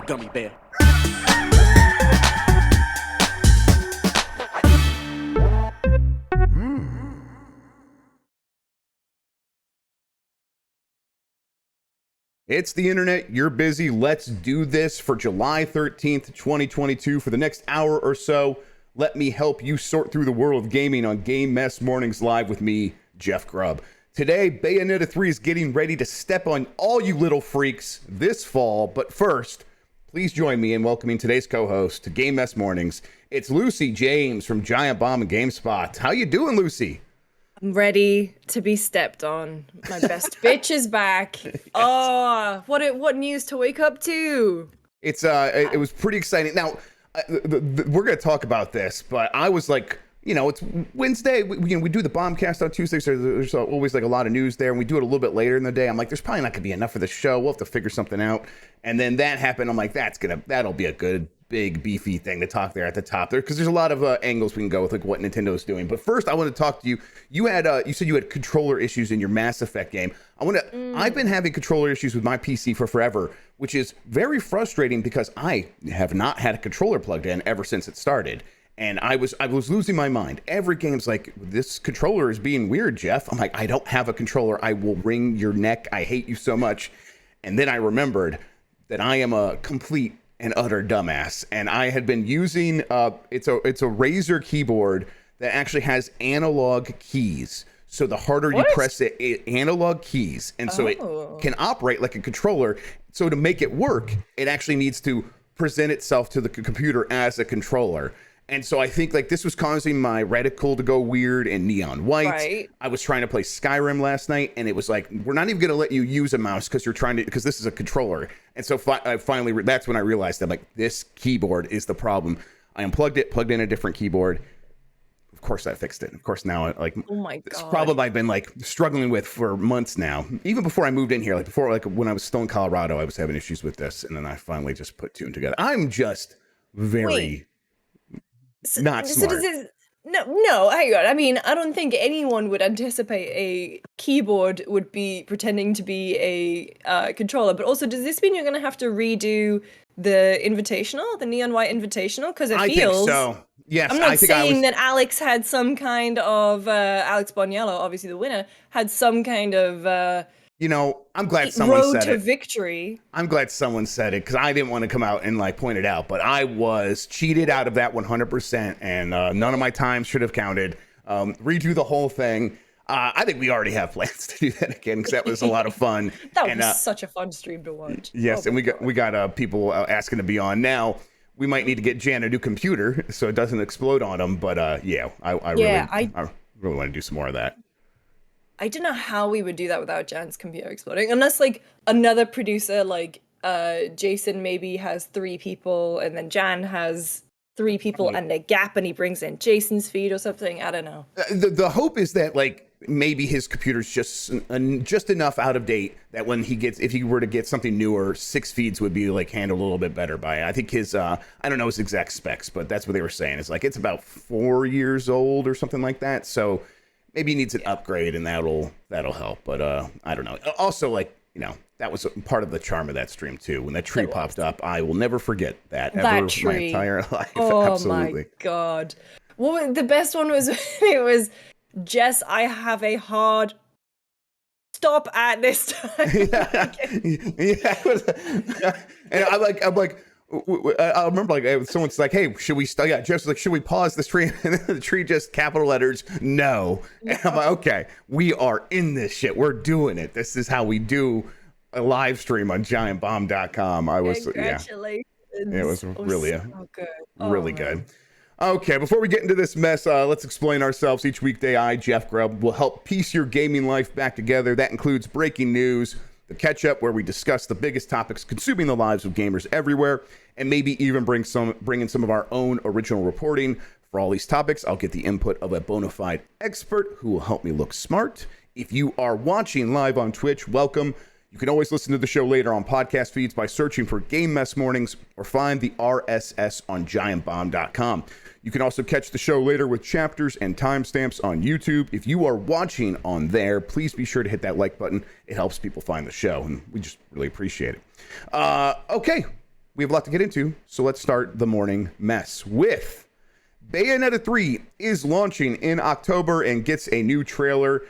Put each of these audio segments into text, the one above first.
gummy bear. It's the internet, you're busy, let's do this for July 13th, 2022. For the next hour or so, let me help you sort through the world of gaming on Game Mess Mornings Live with me, Jeff Grubb. Today, Bayonetta 3 is getting ready to step on all you little freaks this fall, but first, please join me in welcoming today's co-host to Game Mess Mornings. It's Lucy James from Giant Bomb and GameSpot. How you doing, Lucy? I'm ready to be stepped on. My best bitch is back. Yes. Oh, what news to wake up to? It's it was pretty exciting. Now, we're gonna talk about this, but I was like, you know, it's Wednesday. We do the Bombcast on Tuesday, so there's always like a lot of news there, and we do it a little bit later in the day. I'm like, there's probably not gonna be enough for the show. We'll have to figure something out. And then that happened. I'm like, that'll be a good, big, beefy thing to talk there at the top there, because there's a lot of angles we can go with, like what Nintendo's doing. But first, I want to talk to you. You said you had controller issues in your Mass Effect game. I've been having controller issues with my PC for forever, which is very frustrating because I have not had a controller plugged in ever since it started. And I was losing my mind. Every game's like, this controller is being weird, Jeff. I'm like, I don't have a controller. I will wring your neck. I hate you so much. And then I remembered that I am a complete and utter dumbass. And I had been using, it's a Razer keyboard that actually has analog keys. So the harder you press it, analog keys. And so it can operate like a controller. So to make it work, it actually needs to present itself to the computer as a controller. And so I think like this was causing my reticle to go weird and neon white. Right. I was trying to play Skyrim last night, and it was like, we're not even going to let you use a mouse because this is a controller. And so finally, that's when I realized that like this keyboard is the problem. I unplugged it, plugged in a different keyboard. Of course, that fixed it. Of course, now like, oh my God, this problem I've been like struggling with for months now. Even before I moved in here, like when I was still in Colorado, I was having issues with this, and then I finally just put two and together. I'm just very. Not smart. No, hang on. I mean, I don't think anyone would anticipate a keyboard would be pretending to be a controller. But also, does this mean you're going to have to redo the Invitational, the Neon White Invitational? Because I feels. Think so. Yes, I'm not saying that Alex had some kind of Alex Boniello, obviously the winner, had some kind of. I'm glad someone said it. Road to victory. I'm glad someone said it because I didn't want to come out and like point it out, but I was cheated out of that 100%, and none of my time should have counted. Redo the whole thing. I think we already have plans to do that again because that was a lot of fun. That was such a fun stream to watch. Yes, and we got people asking to be on now. We might need to get Jan a new computer so it doesn't explode on them. But I really want to do some more of that. I don't know how we would do that without Jan's computer exploding, unless like another producer like Jason maybe has 3 people and then Jan has 3 people and a gap and he brings in Jason's feed or something. I don't know. The hope is that like maybe his computer's just enough out of date that when if he were to get something newer, 6 feeds would be like handled a little bit better by it. I think his I don't know his exact specs, but that's what they were saying. It's like it's about 4 years old or something like that. So maybe he needs an upgrade, and that'll help. But I don't know. Also, like, that was part of the charm of that stream too. When that tree popped up, I will never forget that tree. My entire life. Oh Absolutely. My God! Well, the best one was it was Jess. I have a hard stop at this time. And I'm like. I remember like someone's like, hey, should we Jeff's like, should we pause the stream? And then the tree just capital letters no. And I'm like, okay, we are in this shit, we're doing it. This is how we do a live stream on giantbomb.com. Congratulations. It was really really good. Okay, before we get into this mess, let's explain ourselves. Each weekday, I, Jeff Grubb, will help piece your gaming life back together. That includes breaking news, the catch-up, where we discuss the biggest topics consuming the lives of gamers everywhere, and maybe even bring in some of our own original reporting. For all these topics, I'll get the input of a bona fide expert who will help me look smart. If you are watching live on Twitch, welcome. You can always listen to the show later on podcast feeds by searching for Game Mess Mornings or find the RSS on giantbomb.com. You can also catch the show later with chapters and timestamps on YouTube. If you are watching on there, please be sure to hit that like button. It helps people find the show, and we just really appreciate it. Okay, we have a lot to get into, so let's start the morning mess with Bayonetta 3 is launching in October and gets a new trailer.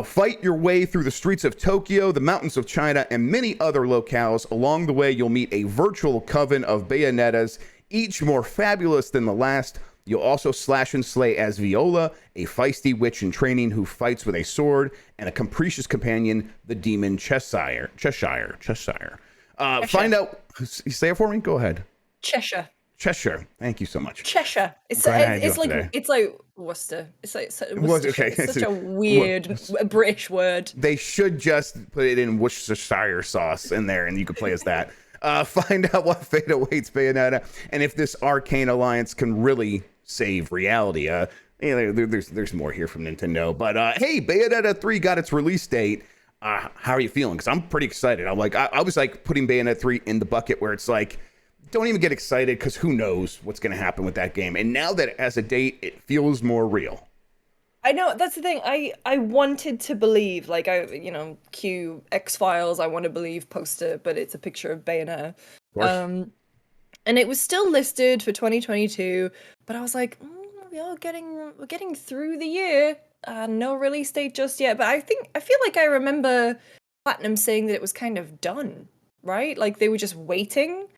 Fight your way through the streets of Tokyo, the mountains of China, and many other locales. Along the way, you'll meet a virtual coven of Bayonettas, each more fabulous than the last. You'll also slash and slay as Viola, a feisty witch in training who fights with a sword, and a capricious companion, the demon Cheshire. Find out. Say it for me. Go ahead. Cheshire. Thank you so much. Cheshire. It's like Worcester. It's like Worcestershire. Okay. It's such a weird British word. They should just put it in Worcestershire sauce in there, and you can play as that. Find out what fate awaits Bayonetta, and if this arcane alliance can really save reality. There's more here from Nintendo, but hey, Bayonetta 3 got its release date. How are you feeling? Because I'm pretty excited. I was like putting Bayonetta 3 in the bucket where it's like, don't even get excited because who knows what's going to happen with that game. And now that it has a date, it feels more real. I know, that's the thing. I wanted to believe, like, cue X-Files, I want to believe poster, but it's a picture of Bayonetta. And it was still listed for 2022, but I was like, we're getting through the year. No release date just yet. But I feel like I remember Platinum saying that it was kind of done, right? Like they were just waiting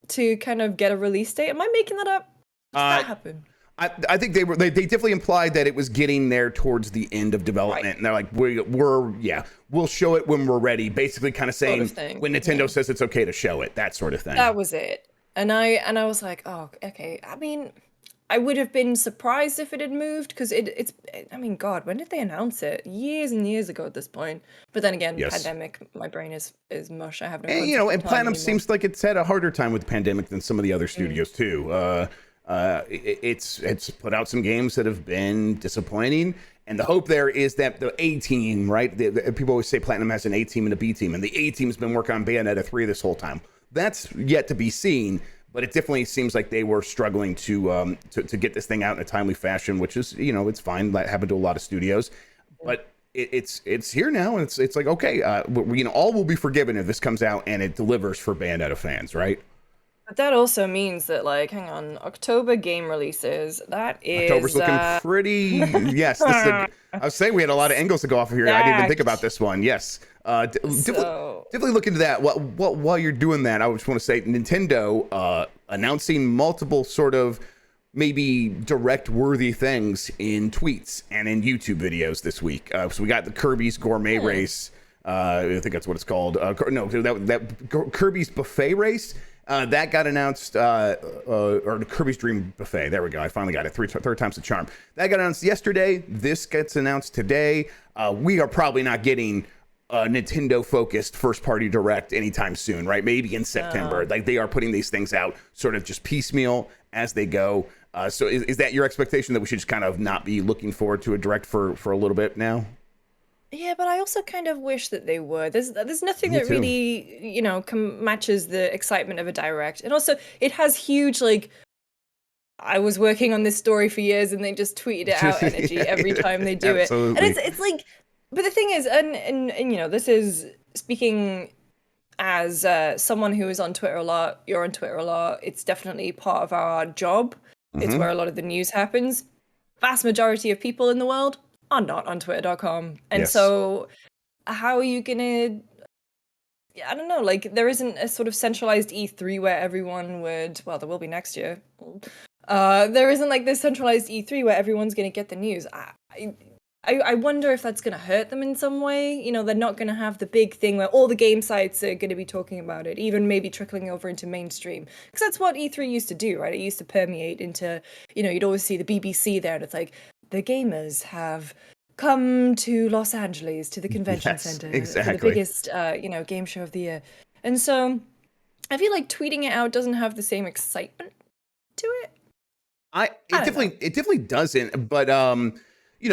to kind of get a release date. Am I making that up? Did that happen? I think they definitely implied that it was getting there towards the end of development, right. And they're like, we'll show it when we're ready. Basically, kind of saying when Nintendo says it's okay to show it, that sort of thing. That was it. And I was like, oh, okay. I mean, I would have been surprised if it had moved because I mean, God, when did they announce it? Years and years ago at this point. But then again, pandemic, my brain is mush. I have no. And Platinum seems like it's had a harder time with the pandemic than some of the other studios too. It's put out some games that have been disappointing, and the hope there is that the A team, right? People always say Platinum has an A team and a B team, and the A team's been working on Bayonetta 3 this whole time. That's yet to be seen. But it definitely seems like they were struggling to get this thing out in a timely fashion, which is, it's fine. That happened to a lot of studios. But it's here now, and it's like, okay, all will be forgiven if this comes out and it delivers for Bayonetta fans, right? But that also means that, like, hang on, October game releases. That is October's looking pretty. Yes, I was saying we had a lot of angles to go off of here. I didn't even think about this one. Yes. Definitely look into that. While you're doing that, I just want to say Nintendo announcing multiple sort of maybe direct worthy things in tweets and in YouTube videos this week. So we got the Kirby's Gourmet Race. I think that's what it's called. That Kirby's Buffet Race. That got announced, or the Kirby's Dream Buffet. There we go. I finally got it. Third time's the charm. That got announced yesterday. This gets announced today. We are probably not getting Nintendo-focused first-party direct anytime soon, right? Maybe in September. Like they are putting these things out sort of just piecemeal as they go. So is that your expectation that we should just kind of not be looking forward to a direct for a little bit now? Yeah, but I also kind of wish that they would. There's nothing that really, matches the excitement of a direct. And also, it has huge, like, I was working on this story for years and they just tweeted it out energy every time they do it. And it's like, but the thing is, and this is speaking as someone who is on Twitter a lot, you're on Twitter a lot, it's definitely part of our job. Mm-hmm. It's where a lot of the news happens. Vast majority of people in the world are not on twitter.com. And so how are you gonna, I don't know, like there isn't a sort of centralized E3 where everyone would, well, there will be next year. There isn't like this centralized E3 where everyone's gonna get the news. I wonder if that's going to hurt them in some way. They're not going to have the big thing where all the game sites are going to be talking about it, even maybe trickling over into mainstream. Because that's what E3 used to do, right? It used to permeate into, you'd always see the BBC there, and it's like, the gamers have come to Los Angeles, to the convention center, for the biggest, game show of the year. And so I feel like tweeting it out doesn't have the same excitement to it. It definitely doesn't, but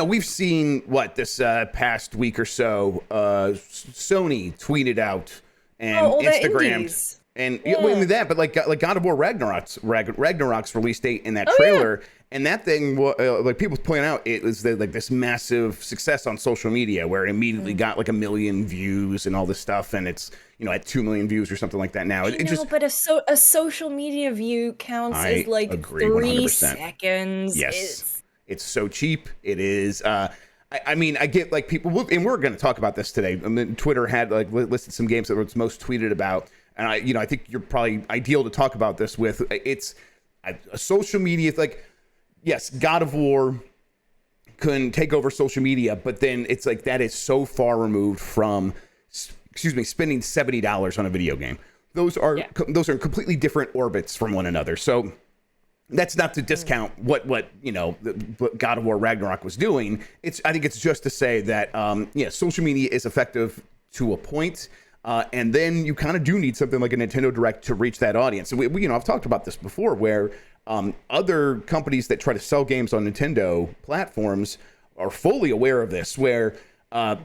we've seen this past week or so. Sony tweeted out and Instagrammed, and only that, but like God of War Ragnarok's release date in that trailer, And that thing, like people point out, it was like this massive success on social media where it immediately got like 1 million views and all this stuff, and it's at 2 million views or something like that now. It just but a social media view counts as I like agree 3 100%. seconds. Yes, it's so cheap. It is. I mean, I get like people, and we're going to talk about this today. I mean, Twitter had like listed some games that were most tweeted about, and I think you're probably ideal to talk about this with. It's a social media like. Yes, God of War can take over social media, but then it's like that is so far removed from, spending $70 on a video game. Those are completely different orbits from one another. So that's not to discount what God of War Ragnarok was doing. I think it's just to say that social media is effective to a point. And then you kind of do need something like a Nintendo Direct to reach that audience. And we I've talked about this before, where other companies that try to sell games on Nintendo platforms are fully aware of this, where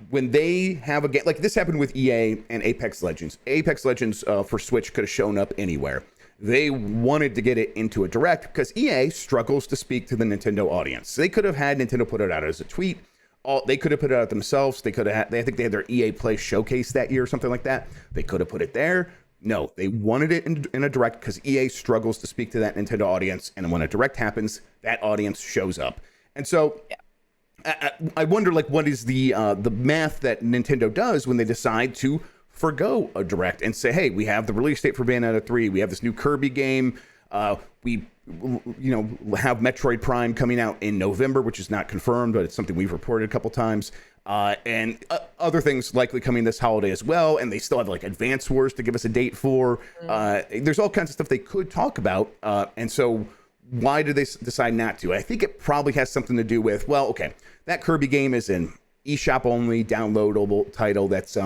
when they have a game, like this happened with EA and Apex Legends. Apex Legends for Switch could have shown up anywhere. They wanted to get it into a Direct because EA struggles to speak to the Nintendo audience. They could have had Nintendo put it out as a tweet. They could have put it out themselves. They could have. I think they had their EA Play showcase that year or something like that. They could have put it there. No, they wanted it in a Direct because EA struggles to speak to that Nintendo audience, and when a Direct happens, that audience shows up. And so, I wonder, like, what is the math that Nintendo does when they decide to forgo a Direct and say, hey, we have the release date for Bayonetta 3, we have this new Kirby game, we have Metroid Prime coming out in November, which is not confirmed, but it's something we've reported a couple times. And other things likely coming this holiday as well. And they still have like Advance Wars to give us a date for. There's all kinds of stuff they could talk about. And so why do they decide not to? I think it probably has something to do with, well, okay, that Kirby game is an eShop only downloadable title that's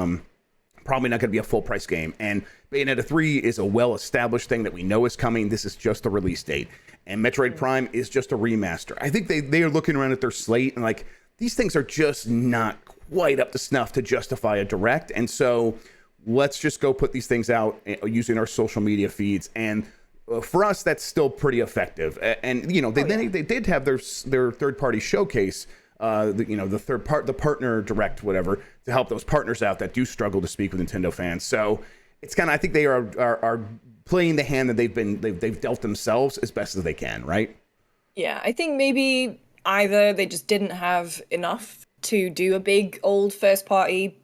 probably not going to be a full price game. And Bayonetta 3 is a well-established thing that we know is coming. This is just a release date. And Metroid Prime is just a remaster. I think they are looking around at their slate and like, these things are just not quite up to snuff to justify a Direct. And so let's just go put these things out using our social media feeds. And for us, that's still pretty effective. And, they did have their third-party showcase, the partner Direct, whatever, to help those partners out that do struggle to speak with Nintendo fans. So it's kind of, I think they are playing the hand that they've dealt themselves as best as they can, right? Yeah, I think maybe either they just didn't have enough to do a big old first party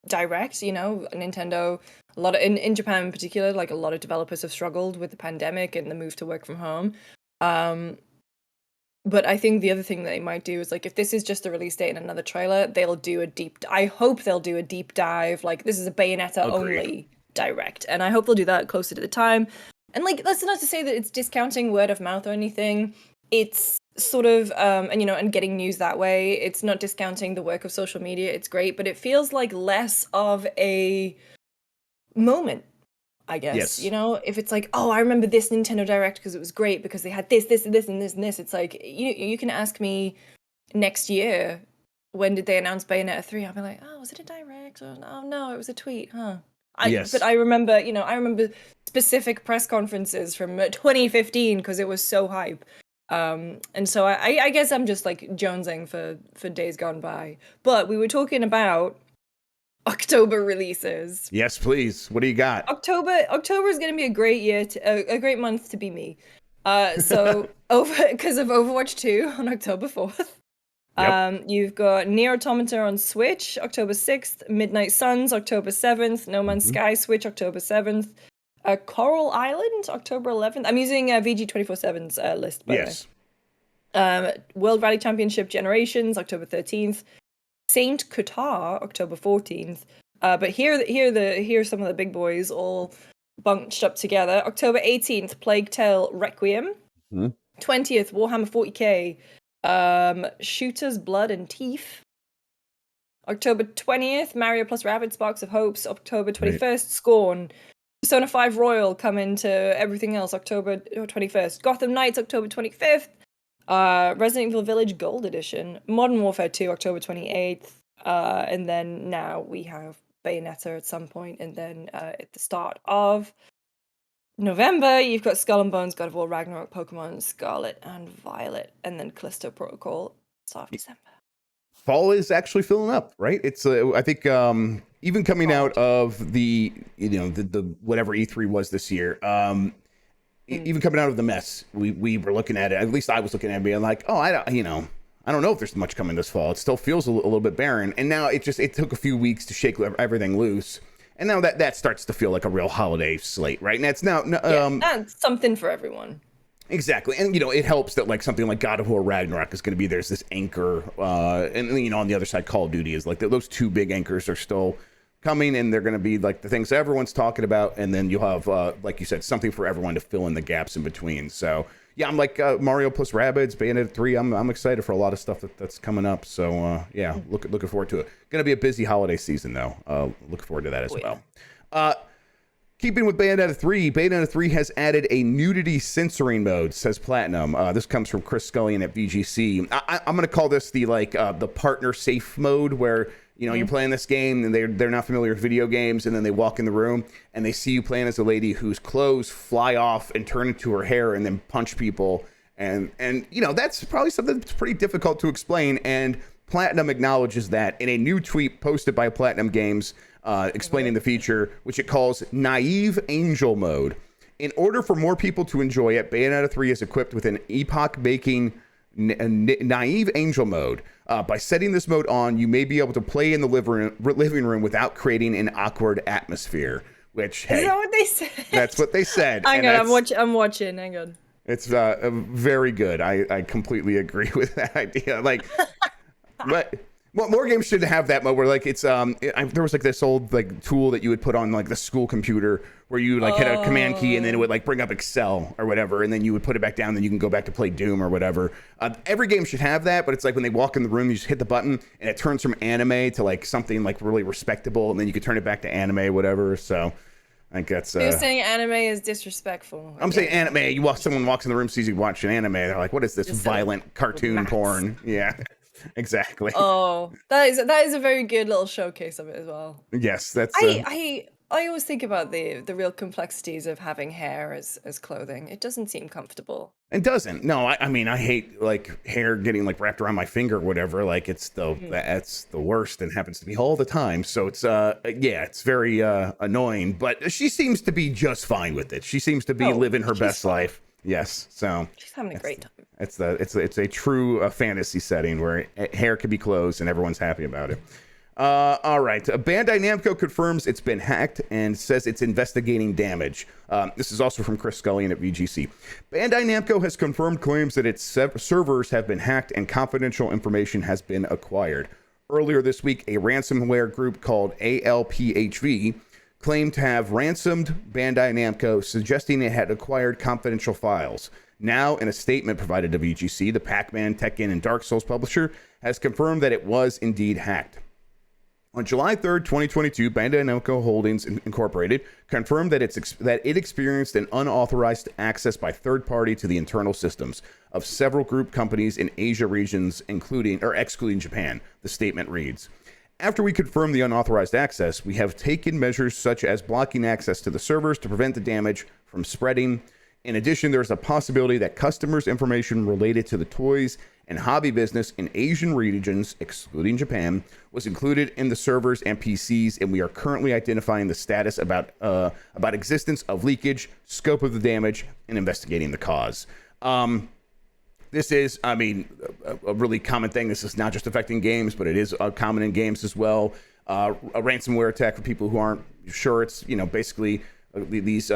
Direct, Nintendo, a lot of in Japan in particular, like a lot of developers have struggled with the pandemic and the move to work from home. But I think the other thing that they might do is like, if this is just a release date and another trailer, I hope they'll do a deep dive. Like, this is a Bayonetta only Direct. And I hope they'll do that closer to the time. And like, that's not to say that it's discounting word of mouth or anything. It's sort of, and getting news that way. It's not discounting the work of social media. It's great, but it feels like less of a moment, I guess. Yes. If it's like, oh, I remember this Nintendo Direct because it was great because they had this, this, and this, and this, and this. It's like, you can ask me next year, when did they announce Bayonetta 3? I'll be like, oh, was it a Direct? Or, oh, no, it was a tweet, huh? Yes. But I remember specific press conferences from 2015 because it was so hype. And so I guess I'm just like jonesing for days gone by. But we were talking about October releases. Yes, please. What do you got? October is going to be a great year, a great month to be me. So because of Overwatch 2 on October 4th. Yep. You've got Nier Automata on Switch, October 6th, Midnight Suns, October 7th, No Man's Sky Switch, October 7th, Coral Island, October 11th. I'm using VG247's list, by the way. World Rally Championship Generations, October 13th. Saint Qatar, October 14th. But here are some of the big boys all bunched up together. October 18th, Plague Tale Requiem. 20th, Warhammer 40k. Shooter's Blood and Teeth. October 20th, Mario plus Rabbids Sparks of Hopes. October 21st, Scorn. Persona 5 Royal coming to everything else October 21st. Gotham Knights October 25th. Resident Evil Village Gold Edition. Modern Warfare 2 October 28th. And then now we have Bayonetta at some point, and then at the start of November, you've got Skull and Bones, God of War, Ragnarok, Pokemon Scarlet and Violet, and then Callisto Protocol. Start of December. Fall is actually filling up, right? It's I think even coming out of the the whatever E3 was this year, even coming out of the mess, we were looking at it. At least I was looking at it, being like, oh, I don't know if there's much coming this fall. It still feels a little bit barren, and now it took a few weeks to shake everything loose. And now that starts to feel like a real holiday slate, right? And it's now that's something for everyone. Exactly. And it helps that like something like God of War Ragnarok is going to be there's this anchor, and on the other side Call of Duty is like those two big anchors are still coming, and they're going to be like the things everyone's talking about, and then you'll have like you said, something for everyone to fill in the gaps in between. So yeah, I'm like Mario plus Rabbids, Bayonetta 3. I'm excited for a lot of stuff that's coming up. So yeah, looking forward to it. Going to be a busy holiday season though. Looking forward to that as well. Keeping with Bayonetta 3, Bayonetta 3 has added a nudity-censoring mode, says Platinum. This comes from Chris Scullion at VGC. I'm going to call this the the partner safe mode, where you're playing this game and they're not familiar with video games, and then they walk in the room and they see you playing as a lady whose clothes fly off and turn into her hair and then punch people, and that's probably something that's pretty difficult to explain. And Platinum acknowledges that in a new tweet posted by Platinum Games. Explaining the feature, which it calls Naive Angel Mode. In order for more people to enjoy it, Bayonetta 3 is equipped with an epoch-making Naive Angel Mode. By setting this mode on, you may be able to play in the living room without creating an awkward atmosphere. Which, hey, is that what they said? That's what they said. Hang on, I'm watching. Hang on. It's very good. I completely agree with that idea. Like, but. Well, more games should have that mode where like it's there was like this old like tool that you would put on like the school computer where you like hit a command key and then it would like bring up Excel or whatever, and then you would put it back down, then you can go back to play Doom or whatever. Every game should have that, but it's like when they walk in the room, you just hit the button and it turns from anime to like something like really respectable, and then you could turn it back to anime, whatever. So I think that's. You're saying anime is disrespectful. I'm saying anime. Someone walks in the room, sees you watching anime, they're like, "What is this violent cartoon porn?" Yeah. Exactly. Oh, that is a very good little showcase of it as well. Yes, that's. I always think about the real complexities of having hair as clothing. It doesn't seem comfortable. It doesn't. No, I mean I hate like hair getting like wrapped around my finger or whatever. Like that's the worst and happens to me all the time. So it's it's very annoying. But she seems to be just fine with it. She seems to be living her best life. Yes, so she's having a great time. It's a true fantasy setting where hair can be closed and everyone's happy about it. All right, Bandai Namco confirms it's been hacked and says it's investigating damage. This is also from Chris Scullion at VGC. Bandai Namco has confirmed claims that its servers have been hacked and confidential information has been acquired. Earlier this week, a ransomware group called ALPHV claimed to have ransomed Bandai Namco, suggesting it had acquired confidential files. Now, in a statement provided to VGC, the Pac-Man, Tekken, and Dark Souls publisher has confirmed that it was indeed hacked. On July 3rd, 2022, Bandai Namco Holdings Incorporated confirmed that it experienced an unauthorized access by third party to the internal systems of several group companies in Asia regions, excluding Japan. The statement reads, "After we confirm the unauthorized access, we have taken measures such as blocking access to the servers to prevent the damage from spreading. In addition, there's a possibility that customers' information related to the toys and hobby business in Asian regions, excluding Japan, was included in the servers and PCs, and we are currently identifying the status about existence of leakage, scope of the damage, and investigating the cause." This is, I mean, a really common thing. This is not just affecting games, but it is common in games as well. A ransomware attack for people who aren't sure. It's, basically these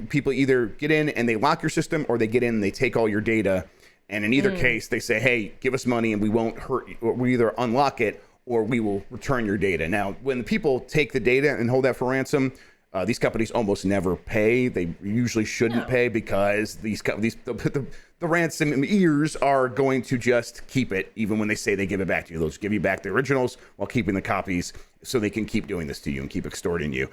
people either get in and they lock your system, or they get in and they take all your data. And in either case, they say, hey, give us money and we won't hurt you. Or we either unlock it or we will return your data. Now, when people take the data and hold that for ransom, these companies almost never pay. They usually shouldn't pay because the ransom ears are going to just keep it, even when they say they give it back to you. They'll just give you back the originals while keeping the copies, so they can keep doing this to you and keep extorting you.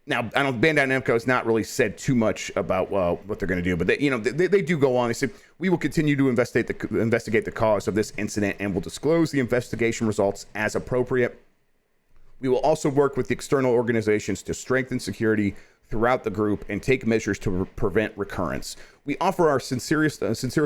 Now, Bandai Namco has not really said too much about what they're going to do, but they do go on. They say, we will continue to investigate the cause of this incident and will disclose the investigation results as appropriate. We will also work with the external organizations to strengthen security throughout the group and take measures to prevent recurrence. We offer our sincerest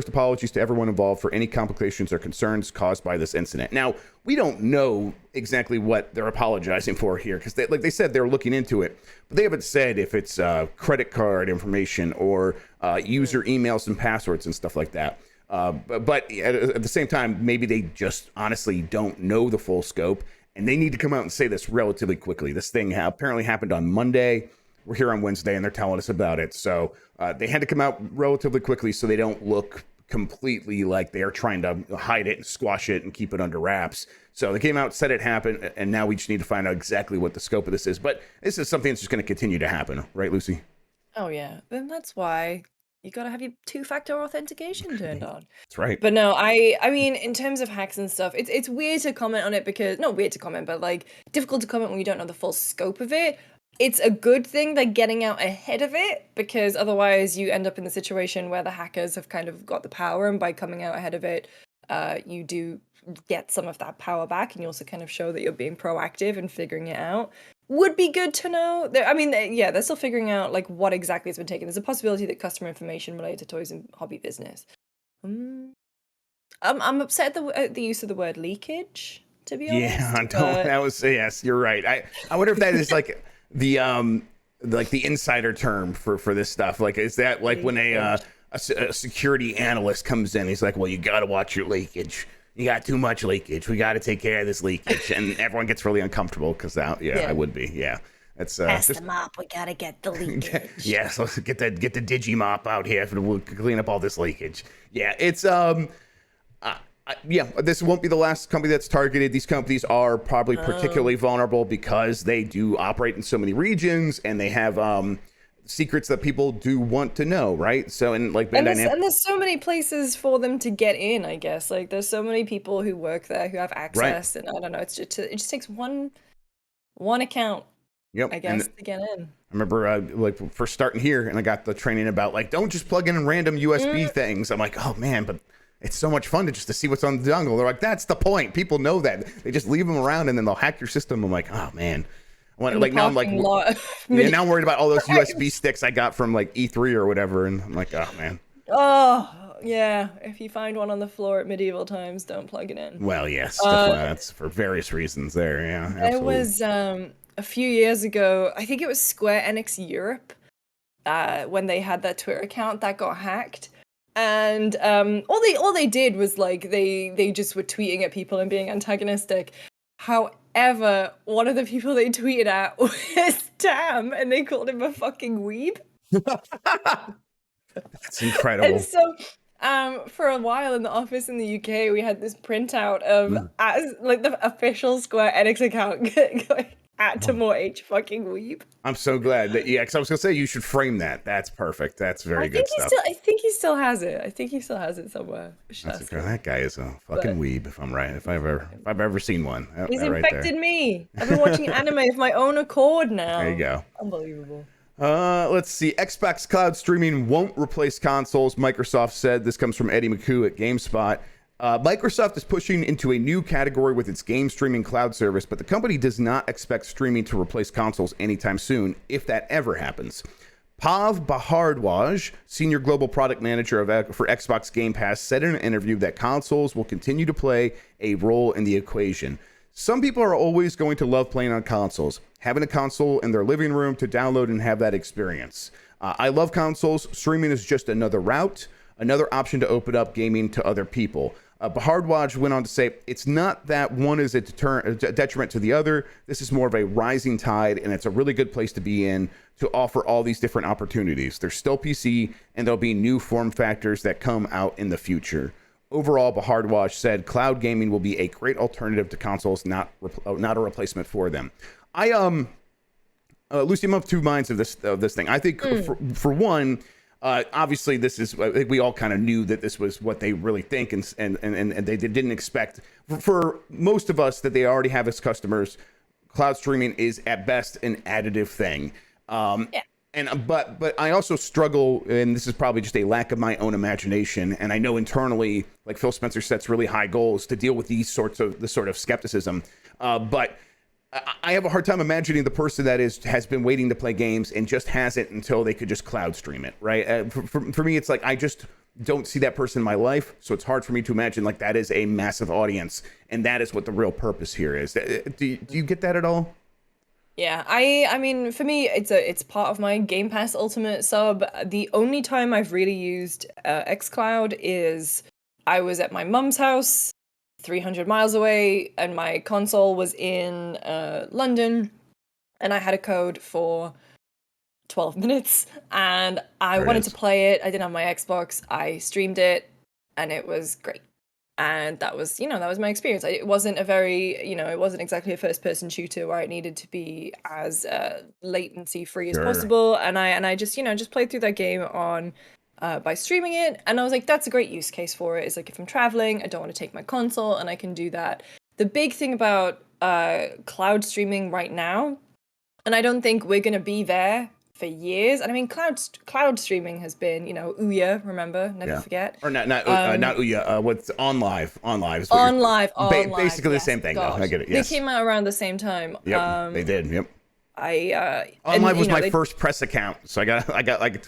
apologies to everyone involved for any complications or concerns caused by this incident. Now, we don't know exactly what they're apologizing for here because, like they said, they're looking into it, but they haven't said if it's credit card information or user emails and passwords and stuff like that. But at the same time, maybe they just honestly don't know the full scope, and they need to come out and say this relatively quickly. This thing apparently happened on Monday. We're here on Wednesday, and they're telling us about it. So they had to come out relatively quickly so they don't look completely like they are trying to hide it and squash it and keep it under wraps. So they came out, said it happened, and now we just need to find out exactly what the scope of this is. But this is something that's just going to continue to happen, right, Lucy? Oh, yeah. Then that's why you got to have your two-factor authentication turned on. That's right. But no, I mean, in terms of hacks and stuff, it's weird to comment on it because, not weird to comment, but like difficult to comment when you don't know the full scope of it. It's a good thing they're getting out ahead of it because otherwise you end up in the situation where the hackers have kind of got the power, and by coming out ahead of it, you do get some of that power back, and you also kind of show that you're being proactive and figuring it out. Would be good to know. They're still figuring out like what exactly has been taken. There's a possibility that customer information related to toys and hobby business. I'm upset at the use of the word leakage, to be honest. Yeah, that was, yes, you're right. I wonder if that is like the insider term for this stuff. Like, is that like when a security analyst comes in, he's like, well, you got to watch your leakage. You got too much leakage. We got to take care of this leakage. And everyone gets really uncomfortable because I would be. Yeah. That's pass the mop. We got to get the leakage. Yeah. So let's get the digi mop out here we'll clean up all this leakage. Yeah. It's, this won't be the last company that's targeted. These companies are probably particularly vulnerable because they do operate in so many regions and they have, secrets that people do want to know, right? So, and like Bandai Namco, and there's so many places for them to get in, I guess. Like there's so many people who work there who have access, right. And I don't know. It just takes one account, I guess, to get in. I remember like first starting here, and I got the training about like don't just plug in random USB things. I'm like, oh man, but it's so much fun to see what's on the dongle. They're like, that's the point. People know that. They just leave them around, and then they'll hack your system. I'm like, oh man. Now I'm like, now I'm worried about all those USB sticks I got from like E3 or whatever, and I'm like, oh man. Oh yeah, if you find one on the floor at medieval times, don't plug it in. Well, yes, that's for various reasons. There, yeah. Absolutely. It was a few years ago. I think it was Square Enix Europe when they had that Twitter account that got hacked. And all they did was like they just were tweeting at people and being antagonistic. However, one of the people they tweeted at was Tam, and they called him a fucking weeb. That's incredible. And so, for a while in the office in the UK, we had this printout of as like the official Square Enix account going at Tamor H fucking weeb. I'm so glad that because I was gonna say you should frame that. That's perfect. That's very good stuff. I think he still has it. I think he still has it somewhere. That guy is a fucking weeb, if I'm right. If I've ever seen one. He's infected me. I've been watching anime of my own accord now. There you go. Unbelievable. Let's see. Xbox cloud streaming won't replace consoles, Microsoft said. This comes from Eddie McHugh at GameSpot. Microsoft is pushing into a new category with its game streaming cloud service, but the company does not expect streaming to replace consoles anytime soon, if that ever happens. Pav Bhardwaj, senior global product manager for Xbox Game Pass, said in an interview that consoles will continue to play a role in the equation. Some people are always going to love playing on consoles, having a console in their living room to download and have that experience. I love consoles. Streaming is just another route, another option to open up gaming to other people. Bhardwaj went on to say, it's not that one is a detriment to the other. This is more of a rising tide, and it's a really good place to be in to offer all these different opportunities. There's still PC, and there'll be new form factors that come out in the future. Overall, Bhardwaj said cloud gaming will be a great alternative to consoles, not a replacement for them. Lucy, I'm of two minds of this thing. I think for one, obviously this is, I think we all kind of knew that this was what they really think, and they didn't expect, for most of us that they already have as customers, cloud streaming is at best an additive thing. But I also struggle, and this is probably just a lack of my own imagination, and I know internally, like Phil Spencer sets really high goals to deal with this sort of skepticism. But I have a hard time imagining the person that has been waiting to play games and just hasn't until they could just cloud stream it, right? For me, it's like I just don't see that person in my life, so it's hard for me to imagine like that is a massive audience, and that is what the real purpose here is. Do you get that at all? Yeah, I mean, for me, it's part of my Game Pass Ultimate sub. The only time I've really used xCloud is I was at my mum's house, 300 miles away, and my console was in London, and I had a code for 12 minutes, and I wanted to play it. I didn't have my Xbox. I streamed it, and it was great. And that was, that was my experience. It wasn't a very, it wasn't exactly a first-person shooter where it needed to be as latency-free as possible. And I just, just played through that game on by streaming it. And I was like, that's a great use case for it. It's like if I'm traveling, I don't want to take my console, and I can do that. The big thing about cloud streaming right now, and I don't think we're gonna be there for years. And I mean, cloud streaming has been, Ouya, remember? Never forget. Or not Ouya. What's OnLive? OnLive is what OnLive. Basically yes, the same thing. gosh. Though. I get it. Yes. They came out around the same time. Yep, they did. Yep. OnLive was my first press account, so I got like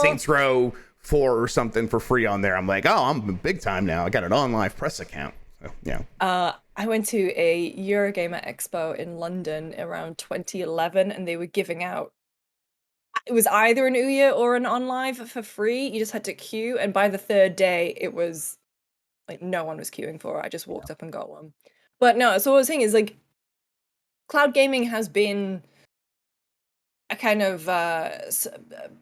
Saints Row 4 or something for free on there. I'm like, oh, I'm big time now. I got an OnLive press account. So, yeah. I went to a Eurogamer Expo in London around 2011, and they were giving out. It was either an Ouya or an OnLive for free. You just had to queue, and by the third day, it was like no one was queuing for it. I just walked up and got one. But no, so what I was saying is like, cloud gaming has been a kind of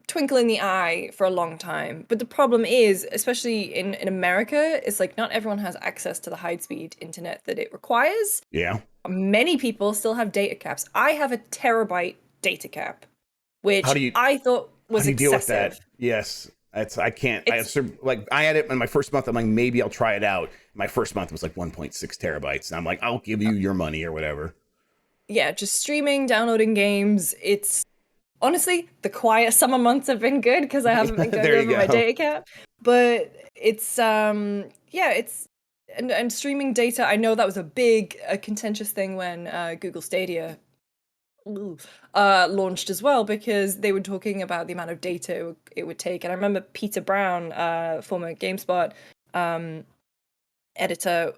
twinkle in the eye for a long time. But the problem is, especially in America, it's like not everyone has access to the high-speed internet that it requires. Yeah. Many people still have data caps. I have a terabyte data cap, which I thought was how do you excessive. deal with that? Yes. I can't. I had it in my first month. I'm like, maybe I'll try it out. My first month was like 1.6 terabytes. And I'm like, I'll give you your money or whatever. Yeah, just streaming, downloading games. It's honestly, the quiet summer months have been good because I haven't been going over my data cap. But it's and streaming data. I know that was a big contentious thing when Google Stadia launched as well, because they were talking about the amount of data it would take. And I remember Peter Brown, former GameSpot editor,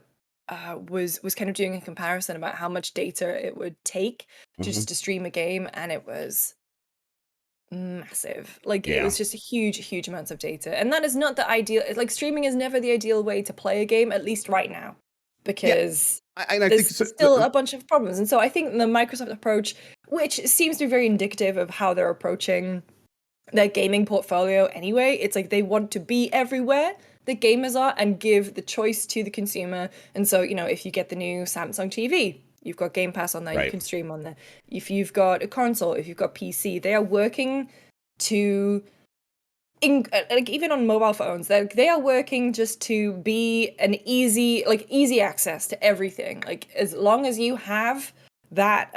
was kind of doing a comparison about how much data it would take just to stream a game, and it was massive. Like it was just a huge amounts of data, and that is not the ideal. Like streaming is never the ideal way to play a game, at least right now, because I there's think still a bunch of problems. And so I think the Microsoft approach, which seems to be very indicative of how they're approaching their gaming portfolio anyway, it's like they want to be everywhere the gamers are and give the choice to the consumer. And so, if you get the new Samsung TV, you've got Game Pass on there, you can stream on there. If you've got a console, if you've got PC, they are working to, like even on mobile phones, they are working just to be an easy access to everything. Like as long as you have that,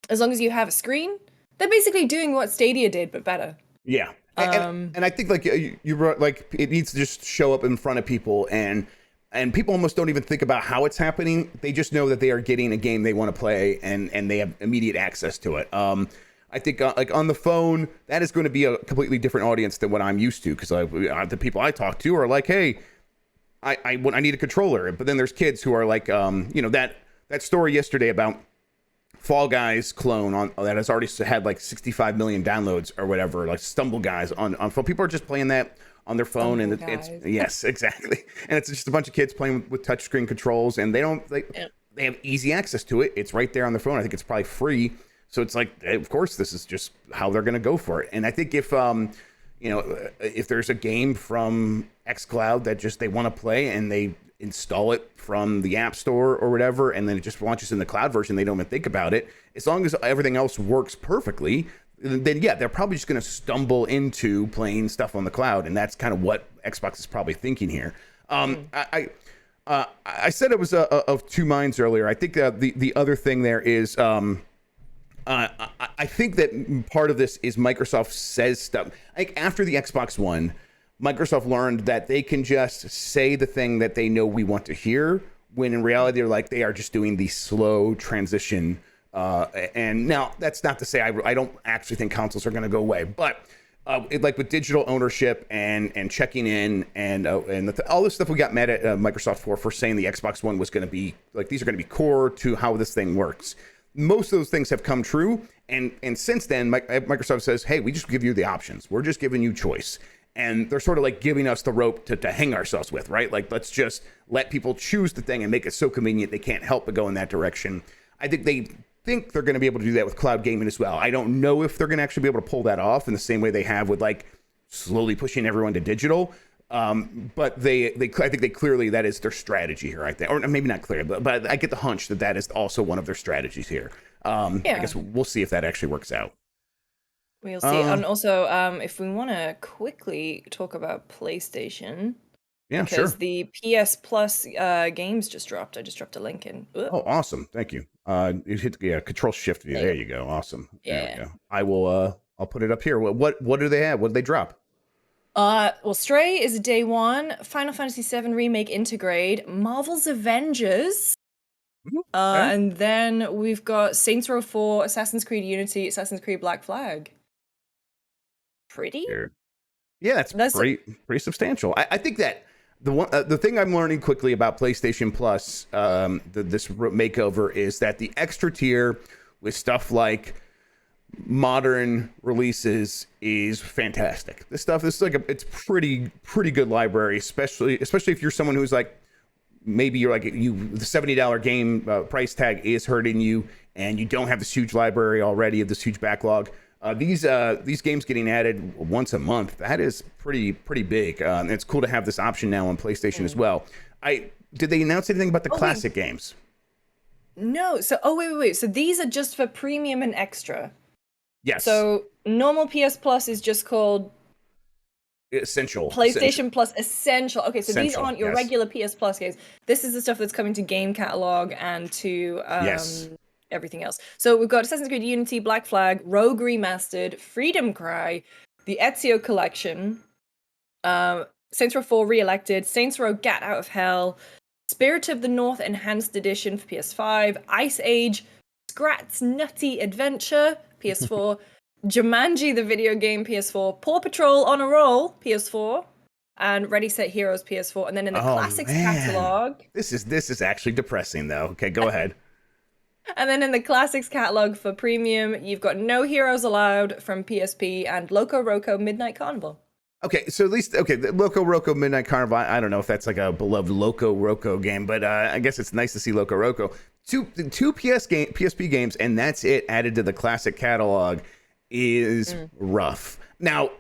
as long as you have a screen, they're basically doing what Stadia did, but better. Yeah. And I think like you wrote, like it needs to just show up in front of people, and people almost don't even think about how it's happening. They just know that they are getting a game they want to play, and they have immediate access to it. I think like on the phone, that is going to be a completely different audience than what I'm used to, because the people I talk to are like, hey, I need a controller. But then there's kids who are like, that story yesterday about Fall Guys clone that has already had like 65 million downloads or whatever, like Stumble Guys on phone. People are just playing that on their phone, and it's yes, exactly. And it's just a bunch of kids playing with touchscreen controls, and they have easy access to it. It's right there on their phone. I think it's probably free. So it's like, of course, this is just how they're going to go for it. And I think if there's a game from xCloud that just they want to play, and they install it from the App Store or whatever, and then it just launches in the cloud version, they don't even think about it. As long as everything else works perfectly, then yeah, they're probably just going to stumble into playing stuff on the cloud, and that's kind of what Xbox is probably thinking here. I said it was of two minds earlier. I think the other thing there is I think that part of this is Microsoft says stuff. Like after the Xbox One, Microsoft learned that they can just say the thing that they know we want to hear when in reality they're like they are just doing the slow transition. And now that's not to say I don't actually think consoles are going to go away, but like with digital ownership and checking in and all this stuff we got mad at Microsoft for saying the Xbox One was going to be like these are going to be core to how this thing works. Most of those things have come true, and since then Microsoft says, hey, we just give you the options. We're just giving you choice. And they're sort of like giving us the rope to hang ourselves with, right? Like, let's just let people choose the thing and make it so convenient they can't help but go in that direction. I think they think they're going to be able to do that with cloud gaming as well. I don't know if they're going to actually be able to pull that off in the same way they have with like slowly pushing everyone to digital. But I think they clearly, that is their strategy here, I think. Or maybe not clear, but I get the hunch that is also one of their strategies here. I guess we'll see if that actually works out. We'll see. And also, if we want to quickly talk about PlayStation, because the PS Plus games just dropped. I just dropped a link in. Ugh. Oh, awesome! Thank you. You hit Control Shift. There you go. Awesome. There we go. I will. I'll put it up here. What do they have? What did they drop? Well, Stray is day one. Final Fantasy VII Remake Intergrade. Marvel's Avengers. And then we've got Saints Row 4, Assassin's Creed Unity, Assassin's Creed Black Flag. Pretty? Yeah, that's pretty substantial. I think that the thing I'm learning quickly about PlayStation Plus, this makeover, is that the extra tier with stuff like modern releases is fantastic. This is like it's pretty good library, especially if you're someone who's like, maybe you're like the $70 game price tag is hurting you, and you don't have this huge library already of this huge backlog. These games getting added once a month, that is pretty big. And it's cool to have this option now on PlayStation as well. Did they announce anything about the classic games? No. So wait. So these are just for premium and extra. Yes. So normal PS Plus is just called Essential. PlayStation Plus Essential. Okay, so these aren't your regular PS Plus games. This is the stuff that's coming to Game Catalog and to everything else. So we've got Assassin's Creed Unity, Black Flag, Rogue Remastered, Freedom Cry, the Ezio Collection, Saints Row 4 Re-Elected, Saints Row Gat Out of Hell, Spirit of the North Enhanced Edition for PS5, Ice Age, Scrat's Nutty Adventure, PS4, Jumanji the video game, PS4, Paw Patrol on a Roll, PS4, and Ready Set Heroes, PS4. And then in the Classics catalog, this is actually depressing though. Okay, go ahead. And then in the Classics catalog for premium, you've got No Heroes Allowed from PSP and Loco Roco Midnight Carnival. Okay, so at least the Loco Roco Midnight Carnival. I don't know if that's like a beloved Loco Roco game, but I guess it's nice to see Loco Roco. Two PSP games, and that's it added to the Classic catalog is rough. Now,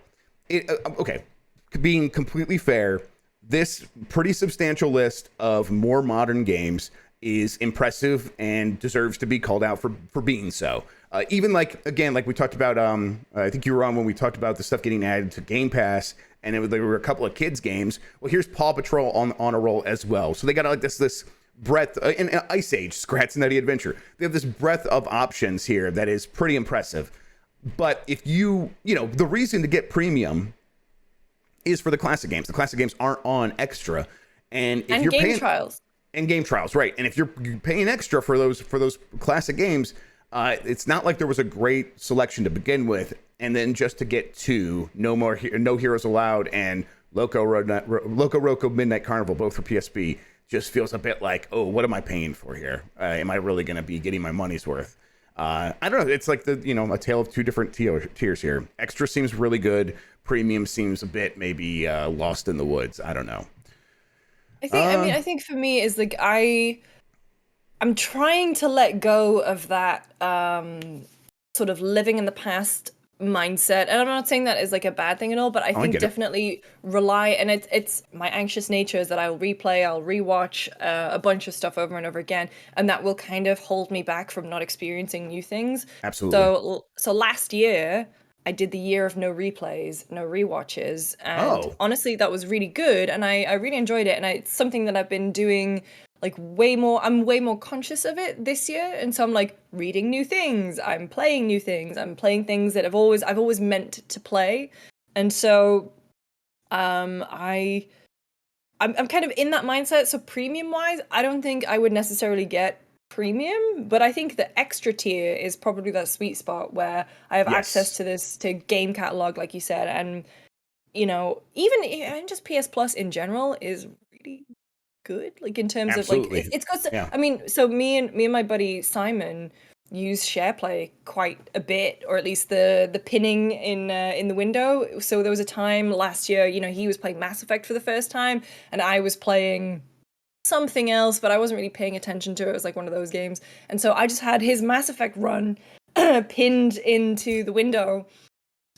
being completely fair, this pretty substantial list of more modern games is impressive and deserves to be called out for being so. Even like we talked about, I think you were on when we talked about the stuff getting added to Game Pass, and there were a couple of kids games. Well, here's Paw Patrol on a roll as well. So they got like this breadth, and Ice Age, Scrat's Nutty Adventure. They have this breadth of options here that is pretty impressive. But if the reason to get premium is for the classic games. The classic games aren't on extra, and if you're paying trials. And game trials, right? And if you're paying extra for those classic games, it's not like there was a great selection to begin with, and then just to get to No Heroes Allowed and Loco Roco Midnight Carnival, both for PSP, just feels a bit like, oh, what am I paying for here? Am I really going to be getting my money's worth? I don't know. It's like a tale of two different tiers here. Extra seems really good. Premium seems a bit maybe lost in the woods. I don't know. I think for me is like I'm trying to let go of that sort of living in the past mindset, and I'm not saying that is like a bad thing at all, but I think definitely rely, and it's my anxious nature is that I'll rewatch a bunch of stuff over and over again, and that will kind of hold me back from not experiencing new things. Absolutely. So last year I did the year of no replays, no rewatches, and honestly, that was really good, and I really enjoyed it, and it's something that I've been doing like way more. I'm way more conscious of it this year, and so I'm like reading new things, I'm playing new things, I'm playing things that I've always meant to play, and so I I'm kind of in that mindset. So premium wise, I don't think I would necessarily get premium, but I think the extra tier is probably that sweet spot where I have access to this to game catalog, like you said, and even just PS Plus in general is really good. Like in terms of like it's got. Yeah. I mean, so me and my buddy Simon use SharePlay quite a bit, or at least the pinning in the window. So there was a time last year, he was playing Mass Effect for the first time, and I was playing something else, but I wasn't really paying attention to it. It was like one of those games, and so I just had his Mass Effect run pinned into the window,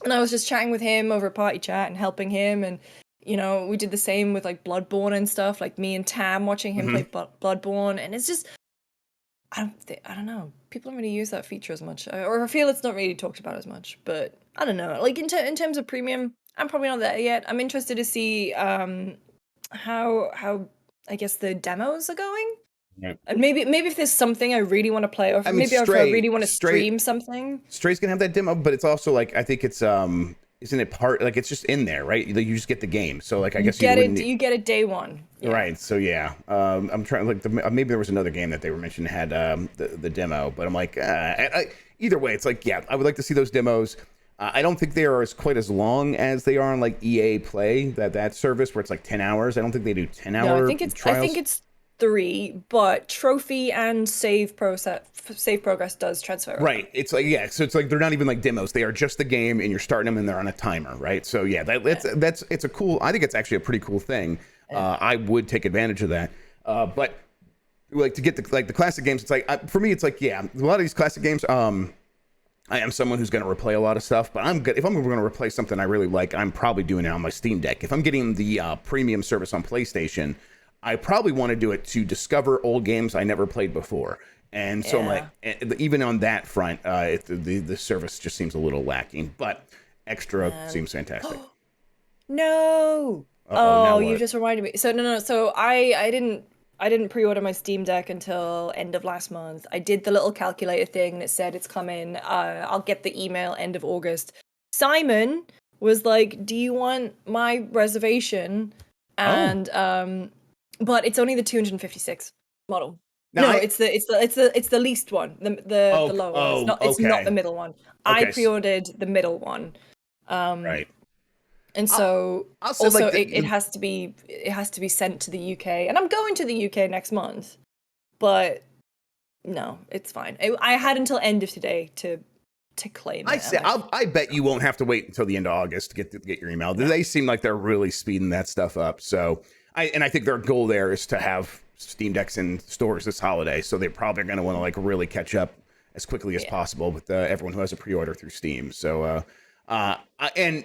and I was just chatting with him over a party chat and helping him, and we did the same with like Bloodborne and stuff, like me and Tam watching him play Bloodborne, and it's just I don't know. People don't really use that feature as much, or I feel it's not really talked about as much. But I don't know. Like in terms of premium, I'm probably not there yet. I'm interested to see how I guess the demos are going, and maybe if there's something I really want to play, or maybe if I really want to stream something. Stray's gonna have that demo, but it's also like I think it's isn't it part like it's just in there, right? You just get the game, so like I guess you get it day one, right? So yeah, I'm trying like maybe there was another game that they were mentioning had the demo, but I'm like either way, it's like I would like to see those demos. I don't think they are quite as long as they are on like EA Play, that service where it's like 10 hours. I don't think they do 10-hour I think it's 3, but trophy and save progress does transfer. Right. It's like so it's like they're not even like demos. They are just the game, and you're starting them, and they're on a timer, right? So that's it's a cool. I think it's actually a pretty cool thing. I would take advantage of that. But like to get the classic games, it's like for me, it's like a lot of these classic games. I am someone who's going to replay a lot of stuff, but I'm good. If I'm going to replay something I really like, I'm probably doing it on my Steam Deck. If I'm getting the premium service on PlayStation, I probably want to do it to discover old games I never played before. And so I'm like, even on that front, the service just seems a little lacking, but extra seems fantastic. No. Oh, you just reminded me. So no. So I didn't pre-order my Steam Deck until end of last month. I did the little calculator thing and it said it's coming. I'll get the email end of August. Simon was like, "Do you want my reservation?" And but it's only the 256 model. Now it's the least one, the lower one. It's not the middle one. I pre-ordered the middle one. Right. And so also it has to be sent to the UK, and I'm going to the UK next month. But no, it's fine. I had until end of today to claim it. I bet you won't have to wait until the end of August to get your email. They seem like they're really speeding that stuff up. So I think their goal there is to have Steam Decks in stores this holiday. So they're probably going to want to like really catch up as quickly as possible with everyone who has a pre-order through Steam. So and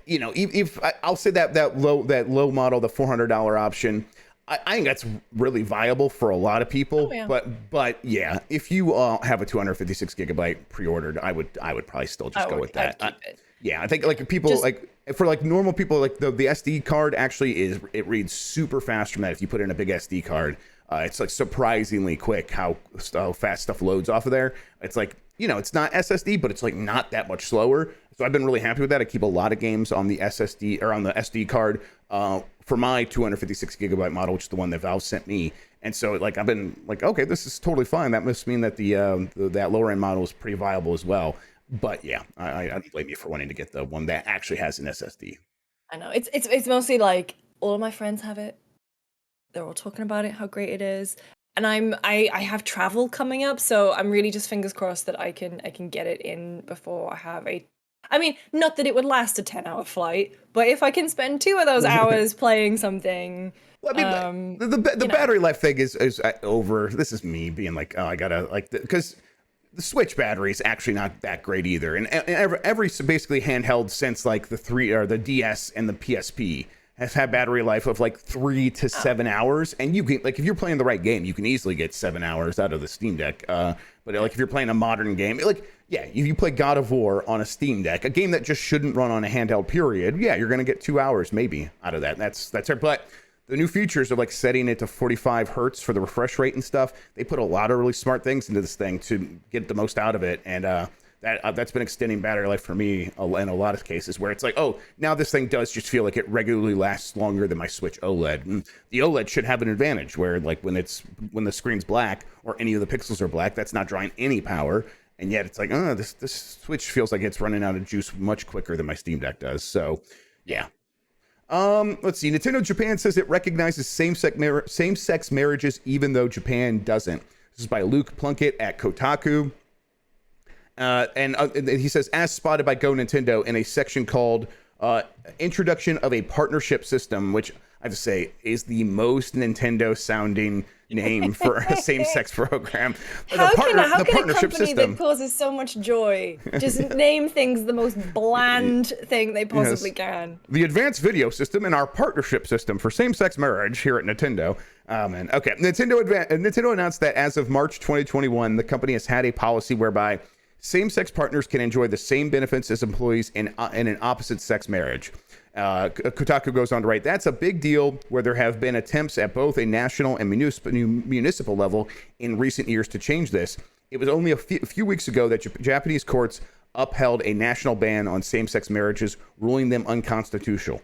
if I'll say that low model, the $400 option, I think that's really viable for a lot of people. But if you have a 256 gigabyte pre-ordered, I would probably still just go with that. I'd keep it. I think like people for like normal people, like the SD card actually it reads super fast from that. If you put in a big SD card, it's like surprisingly quick how fast stuff loads off of there. It's like, it's not SSD, but it's like not that much slower. So I've been really happy with that. I keep a lot of games on the SSD or on the SD card for my 256 gigabyte model, which is the one that Valve sent me. And so like I've been like, okay, this is totally fine. That must mean that that lower end model is pretty viable as well. But I don't blame you for wanting to get the one that actually has an SSD. I know it's mostly like all of my friends have it. They're all talking about it, how great it is. And I have travel coming up, so I'm really just fingers crossed that I can get it in before I have not that it would last a 10-hour flight, but if I can spend 2 of those hours playing something. Well, I mean, the battery life thing is over. This is me being like, oh, I gotta because the Switch battery is actually not that great either. And every basically handheld since like the DS and the PSP has had battery life of like 3 to 7 hours. And you can, like, if you're playing the right game, you can easily get 7 hours out of the Steam Deck. But like if you're playing a modern game, if you play God of War on a Steam Deck, a game that just shouldn't run on a handheld period, you're going to get 2 hours maybe out of that. That's it. But the new features of like setting it to 45 hertz for the refresh rate and stuff, they put a lot of really smart things into this thing to get the most out of it. And that's been extending battery life for me in a lot of cases, where it's like, oh, now this thing does just feel like it regularly lasts longer than my Switch OLED. And the OLED should have an advantage where, like, when the screen's black or any of the pixels are black, that's not drawing any power. And yet it's like, oh, this Switch feels like it's running out of juice much quicker than my Steam Deck does. So yeah. Let's see. Nintendo Japan says it recognizes same-sex marriages, even though Japan doesn't. This is by Luke Plunkett at Kotaku. And he says, as spotted by Go Nintendo in a section called Introduction of a Partnership System, which I have to say is the most Nintendo-sounding name for a same-sex program. How can a company that causes so much joy just name things the most bland thing they possibly can? The advanced video system and our partnership system for same-sex marriage here at Nintendo. And okay, Nintendo announced that as of March 2021, the company has had a policy whereby same-sex partners can enjoy the same benefits as employees in an opposite-sex marriage. Kotaku goes on to write, that's a big deal where there have been attempts at both a national and municipal level in recent years to change this. It was only a few weeks ago that Japanese courts upheld a national ban on same-sex marriages, ruling them unconstitutional.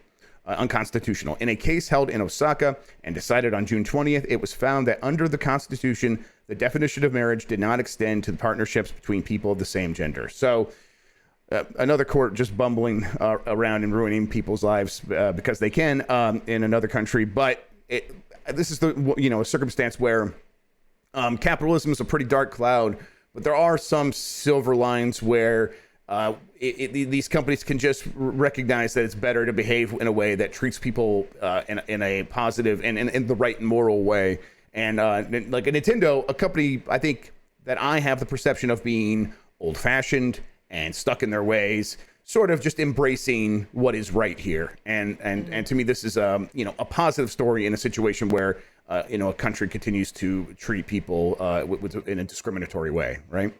In a case held in Osaka and decided on June 20th, it was found that under the Constitution, the definition of marriage did not extend to partnerships between people of the same gender. So another court just bumbling around and ruining people's lives because they can in another country. But this is a circumstance where capitalism is a pretty dark cloud, but there are some silver lines where these companies can just recognize that it's better to behave in a way that treats people in a positive and in the right moral way. And like a Nintendo, a company I think that I have the perception of being old-fashioned and stuck in their ways, sort of just embracing what is right here. And to me, this is a positive story in a situation where a country continues to treat people in a discriminatory way, right?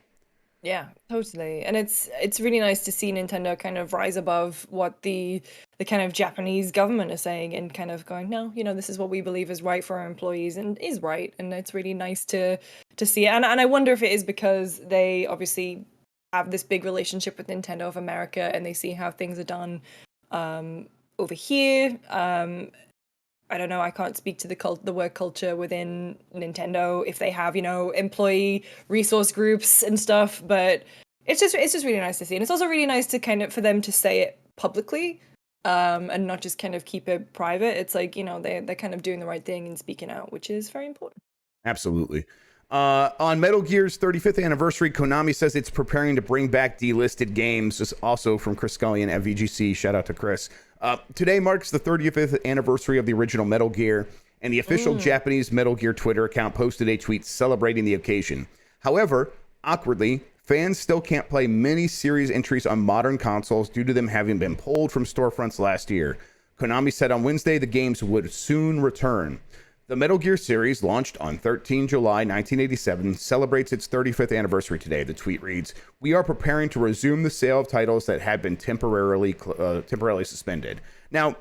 Yeah, totally. And it's really nice to see Nintendo kind of rise above what the kind of Japanese government is saying and kind of going, no, this is what we believe is right for our employees and is right. And it's really nice to see it. And I wonder if it is because they obviously have this big relationship with Nintendo of America and they see how things are done over here. I don't know. I can't speak to the work culture within Nintendo if they have, employee resource groups and stuff. But it's just really nice to see, and it's also really nice to kind of for them to say it publicly, and not just kind of keep it private. It's like they're kind of doing the right thing and speaking out, which is very important. Absolutely. On Metal Gear's 35th anniversary, Konami says it's preparing to bring back delisted games. This is also from Chris Scullion at VGC. Shout out to Chris. Today marks the 35th anniversary of the original Metal Gear, and the official Japanese Metal Gear Twitter account posted a tweet celebrating the occasion. However, awkwardly, fans still can't play many series entries on modern consoles due to them having been pulled from storefronts last year. Konami said on Wednesday the games would soon return. The Metal Gear series, launched on 13 July 1987, celebrates its 35th anniversary today. The tweet reads, "We are preparing to resume the sale of titles that had been temporarily suspended." Now,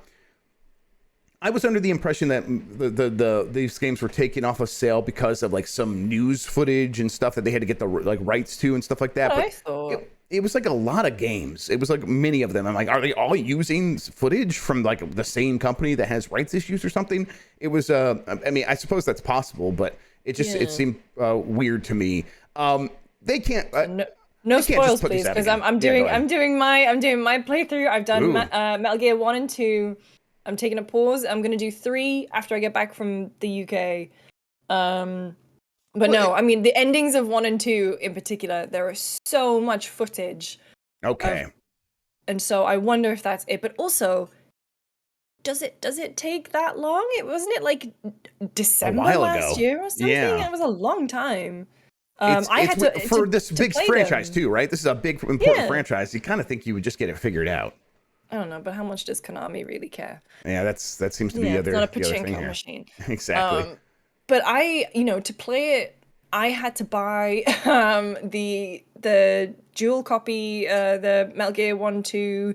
I was under the impression that these games were taken off of sale because of like some news footage and stuff that they had to get the rights to and stuff like that. I thought. It was like a lot of games. It was like many of them. I'm like, are they all using footage from like the same company that has rights issues or something? It was, I mean, I suppose that's possible, but it just, it seemed weird to me. They can't, no spoils, please. Cause I'm doing my playthrough. I've done Metal Gear 1 and 2. I'm taking a pause. I'm going to do 3 after I get back from the UK. But no, I mean, the endings of 1 and 2 in particular, there is so much footage. Okay. And so I wonder if that's it. But also, does it take that long? Wasn't it like December last year or something? Yeah. It was a long time. I had to for this big franchise too, right? This is a big important franchise. You kind of think you would just get it figured out. I don't know, but how much does Konami really care? Yeah, that seems to be it's not a the other thing pachinko here. machine. Exactly. But to play it, I had to buy the dual copy, the Metal Gear 1, 2...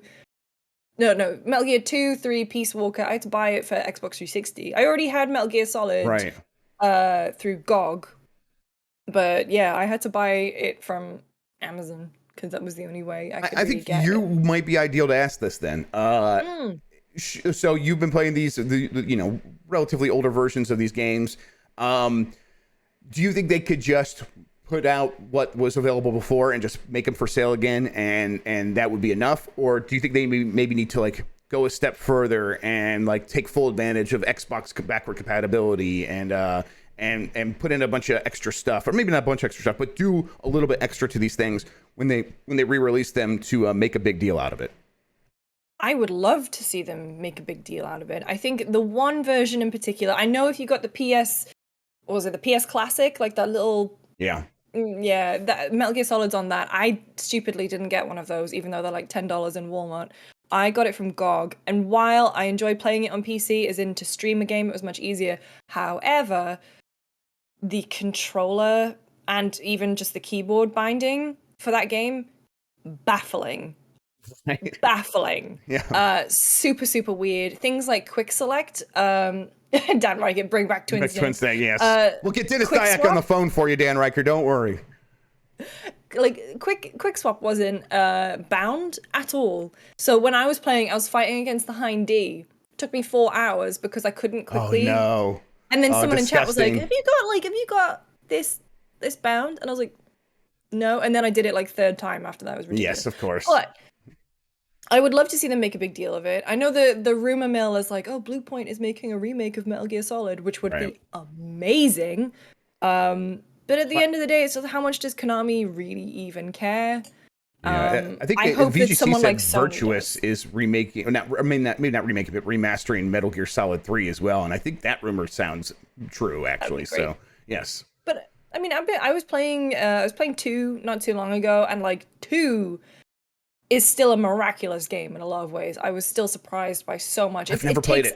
No, Metal Gear 2, 3, Peace Walker. I had to buy it for Xbox 360. I already had Metal Gear Solid through GOG. But yeah, I had to buy it from Amazon because that was the only way I could I really think get you it. might be ideal to ask this then. So you've been playing these, relatively older versions of these games. Do you think they could just put out what was available before and just make them for sale again, and that would be enough? Or do you think they maybe need to like go a step further and like take full advantage of Xbox backward compatibility and put in a bunch of extra stuff, or maybe not a bunch of extra stuff, but do a little bit extra to these things when they re-release them to make a big deal out of it? I would love to see them make a big deal out of it. I think the one version in particular, I know if you got the what was it, the PS Classic, like that little... Yeah. Yeah, that Metal Gear Solid's on that. I stupidly didn't get one of those, even though they're like $10 in Walmart. I got it from GOG, and while I enjoy playing it on PC, as in to stream a game, it was much easier. However, the controller and even just the keyboard binding for that game, baffling. Baffling. Yeah. Super, super weird. Things like quick select, Dan Riker, bring back Twins. Twins thing, yes. We'll get Dennis Dyack on the phone for you, Dan Riker. Don't worry. Like quick swap wasn't bound at all. So when I was playing, I was fighting against the Hind D. It took me 4 hours because I couldn't quickly. Oh no! And then someone disgusting. in chat was like, "Have you got this bound?" And I was like, "No." And then I did it like third time after that. It was ridiculous. Yes, of course. But I would love to see them make a big deal of it. I know the rumor mill is like, oh, Blue Point is making a remake of Metal Gear Solid, which would be amazing. But at the end of the day, it's just how much does Konami really even care? Yeah, I think hope that VGC someone said like Sony Virtuous is remaking, maybe not remaking, but remastering Metal Gear Solid 3 as well. And I think that rumor sounds true, actually. So yes. But I mean, I was playing 2 not too long ago, and like 2 is still a miraculous game in a lot of ways. I was still surprised by so much. I've never played it.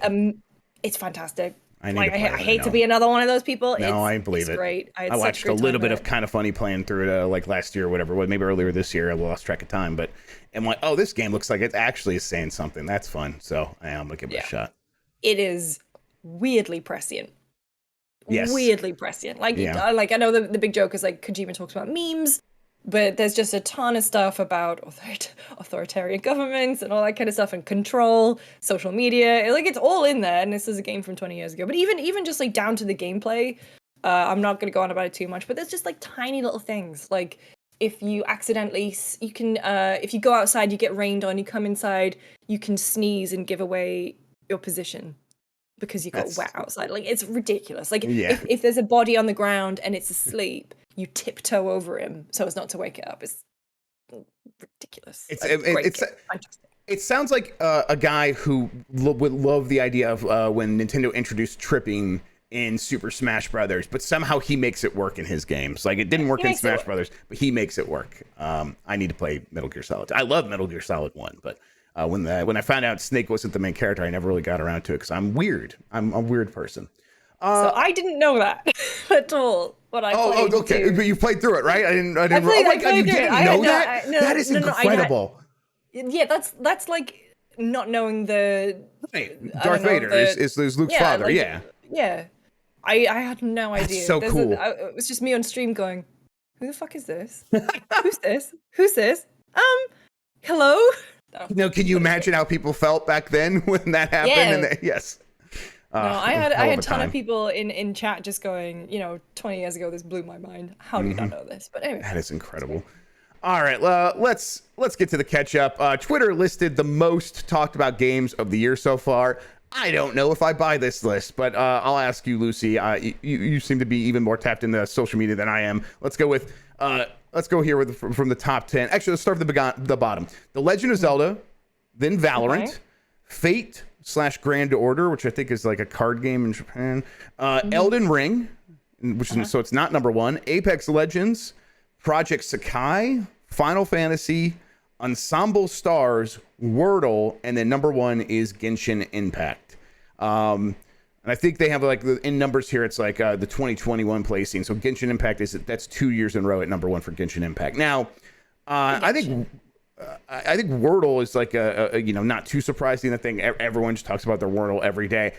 It's fantastic. I need to play it, I hate to be another one of those people. No, I believe it's it. Great. I watched a little bit of Kind of Funny playing through it like last year or whatever, maybe earlier this year. I lost track of time, but I'm like, oh, this game looks like it actually is saying something. That's fun. So I'm gonna give it a shot. It is weirdly prescient. Yes. Weirdly prescient. Like I know the big joke is like Kojima talks about memes, but there's just a ton of stuff about authoritarian governments and all that kind of stuff, and control, social media. Like, it's all in there, and this is a game from 20 years ago. But even just like down to the gameplay, I'm not going to go on about it too much, but there's just like tiny little things. Like, if you accidentally, you can, if you go outside, you get rained on, you come inside, you can sneeze and give away your position because you got wet outside. Like, it's ridiculous. Like, if there's a body on the ground and it's asleep, you tiptoe over him so as not to wake it up. It's ridiculous. It sounds like a guy who would love the idea of when Nintendo introduced tripping in Super Smash Brothers, but somehow he makes it work in his games. Like, it didn't work in Smash Brothers, but he makes it work. I need to play Metal Gear Solid. I love Metal Gear Solid 1, but when I found out Snake wasn't the main character, I never really got around to it because I'm weird. I'm a weird person. So I didn't know that at all. What I played. Okay. But you played through it, right? I didn't. I played you didn't know that? That is incredible. Yeah, that's like not knowing the. Darth Vader is Luke's father. Like, yeah. I had no idea. That's so cool. It was just me on stream going, "Who the fuck is this? Who's this? Who's this? Hello." No, can you imagine how people felt back then when that happened? Yeah. Yes. No, I had a ton of people in chat just going, 20 years ago, this blew my mind. How do you not know this? But anyway. That is incredible. All right, let's get to the catch up. Twitter listed the most talked about games of the year so far. I don't know if I buy this list, but I'll ask you, Lucy. You seem to be even more tapped into social media than I am. Let's go here from the top 10. Actually, let's start with the bottom. The Legend of Zelda, then Valorant, Fate / Grand Order, which I think is like a card game in Japan. Elden Ring, which is so it's not number 1. Apex Legends, Project Sakai, Final Fantasy, Ensemble Stars, Wordle, and then number 1 is Genshin Impact. And I think they have like in numbers here, it's like the 2021 placing. So Genshin Impact that's 2 years in a row at number 1 for Genshin Impact. Now, I think Wordle is like a not too surprising. The thing everyone just talks about their Wordle every day.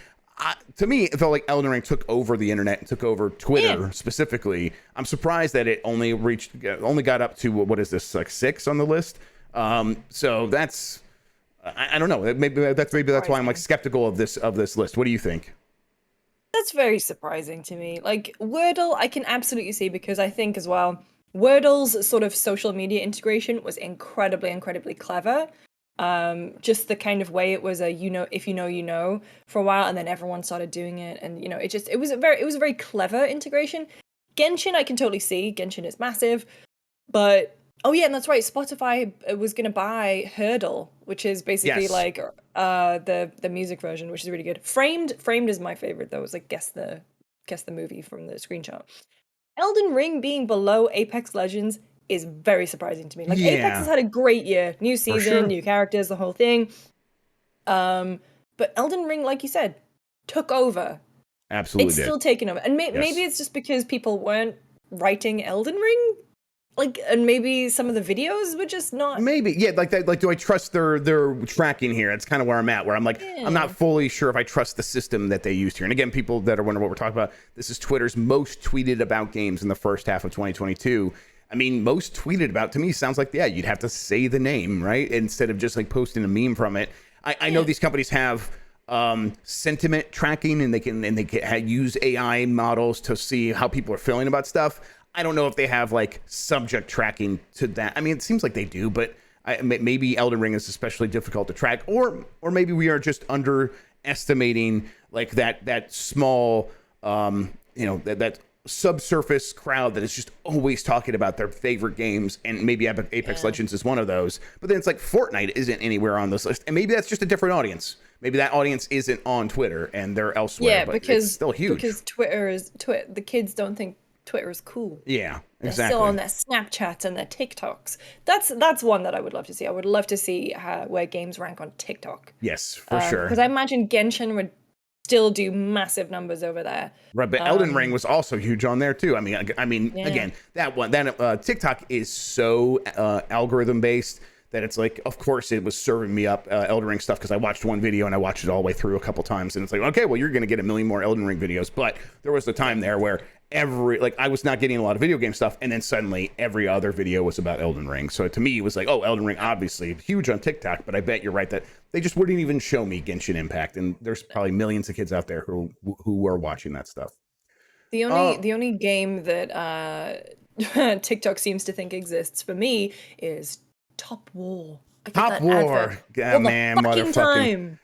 To me, it felt like Elden Ring took over the internet and took over Twitter specifically. I'm surprised that it only got up to, what is this, like 6 on the list. So that's, I don't know. Maybe that's why I'm like skeptical of this list. What do you think? That's very surprising to me. Like Wordle, I can absolutely see, because I think as well, Wordle's sort of social media integration was incredibly clever. Just the kind of way it was a, if you know, you know, for a while, and then everyone started doing it, and it was a very clever integration. Genshin, I can totally see. Genshin is massive, but oh yeah, and that's right. Spotify was gonna buy Hurdle, which is basically like the music version, which is really good. Framed is my favorite though. It's like guess the movie from the screenshot. Elden Ring being below Apex Legends is very surprising to me. Like Apex has had a great year, new season, new characters, the whole thing. But Elden Ring, like you said, took over. Absolutely, it's still taking over, and maybe it's just because people weren't writing Elden Ring. Like, and maybe some of the videos were just not. Maybe, yeah. Like that. Like, do I trust their tracking here? That's kind of where I'm at. Where I'm like, I'm not fully sure if I trust the system that they used here. And again, people that are wondering what we're talking about, this is Twitter's most tweeted about games in the first half of 2022. I mean, most tweeted about to me sounds like, yeah, you'd have to say the name, right, instead of just like posting a meme from it. I know these companies have sentiment tracking, and they can use AI models to see how people are feeling about stuff. I don't know if they have like subject tracking to that. I mean, it seems like they do, but maybe Elden Ring is especially difficult to track, or maybe we are just underestimating like that small, that subsurface crowd that is just always talking about their favorite games, and maybe Apex Legends is one of those. But then it's like Fortnite isn't anywhere on this list, and maybe that's just a different audience. Maybe that audience isn't on Twitter and they're elsewhere. Yeah, but because it's still huge. Because the kids don't think Twitter is cool. Yeah, exactly. They're still on their Snapchats and their TikToks. That's one that I would love to see. I would love to see where games rank on TikTok. Yes, for sure. Because I imagine Genshin would still do massive numbers over there. Right, but Elden Ring was also huge on there too. I mean, again, that TikTok is so algorithm based that it's like, of course, it was serving me up Elden Ring stuff, because I watched one video and I watched it all the way through a couple times, and it's like, okay, well, you're going to get a million more Elden Ring videos. But there was a time there where I was not getting a lot of video game stuff, and then suddenly every other video was about Elden Ring. So to me, it was like, oh, Elden Ring, obviously huge on TikTok, but I bet you're right that they just wouldn't even show me Genshin Impact, and there's probably millions of kids out there who are watching that stuff. The only game that TikTok seems to think exists for me is Top War. Top War, man, motherfucking.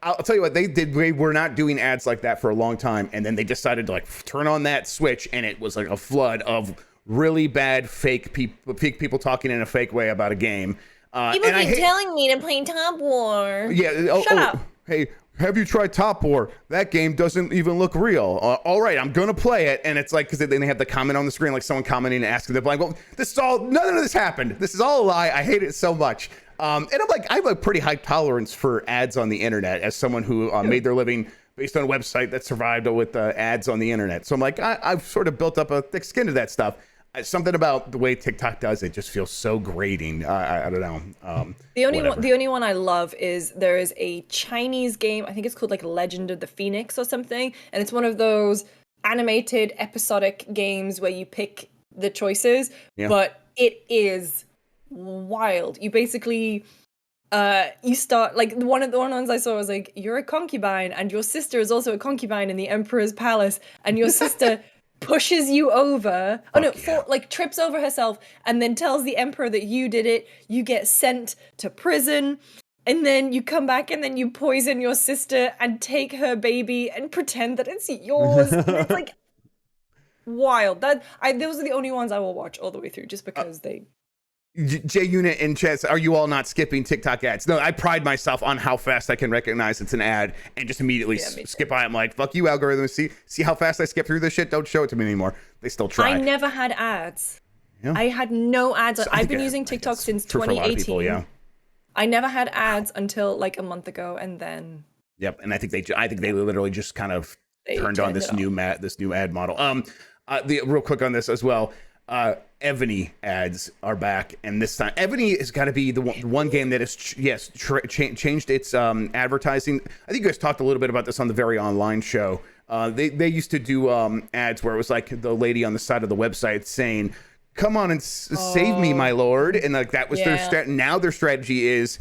I'll tell you what they did. They were not doing ads like that for a long time, and then they decided to like turn on that switch, and it was like a flood of really bad fake people talking in a fake way about a game. People keep telling me to play Top War. Yeah. Shut up. Hey, have you tried Top War? That game doesn't even look real. All right, I'm gonna play it, and it's like, because then they have the comment on the screen, like someone commenting and asking, they're like, well, none of this happened. This is all a lie. I hate it so much. And I'm like, I have a pretty high tolerance for ads on the internet as someone who made their living based on a website that survived with ads on the internet. So I'm like, I've sort of built up a thick skin to that stuff. Something about the way TikTok does it just feels so grating. I don't know. The only one I love is there is a Chinese game. I think it's called like Legend of the Phoenix or something, and it's one of those animated episodic games where you pick the choices, but it is wild. You basically you start like one of the ones I saw was like, you're a concubine and your sister is also a concubine in the emperor's palace, and your sister pushes you over trips over herself and then tells the emperor that you did it. You get sent to prison, and then you come back and then you poison your sister and take her baby and pretend that it's yours. And it's like wild. Those are the only ones I will watch all the way through, just because they J-Unit in chat, are you all not skipping TikTok ads? No, I pride myself on how fast I can recognize it's an ad and just immediately skip by. I'm like, fuck you, algorithm. See how fast I skip through this shit? Don't show it to me anymore. They still try. I never had ads. Yeah. I had no ads. I've been using TikTok since 2018. People, yeah. I never had ads until like a month ago, and then. Yep, and I think they literally just kind of turned on this new ad model. Real quick on this as well. Ebony ads are back, and this time Ebony has got to be the one game that has changed its advertising. I think you guys talked a little bit about this on the Very Online show. They used to do ads where it was like the lady on the side of the website saying, "Come on and save me, my lord," and like that was their now their strategy is,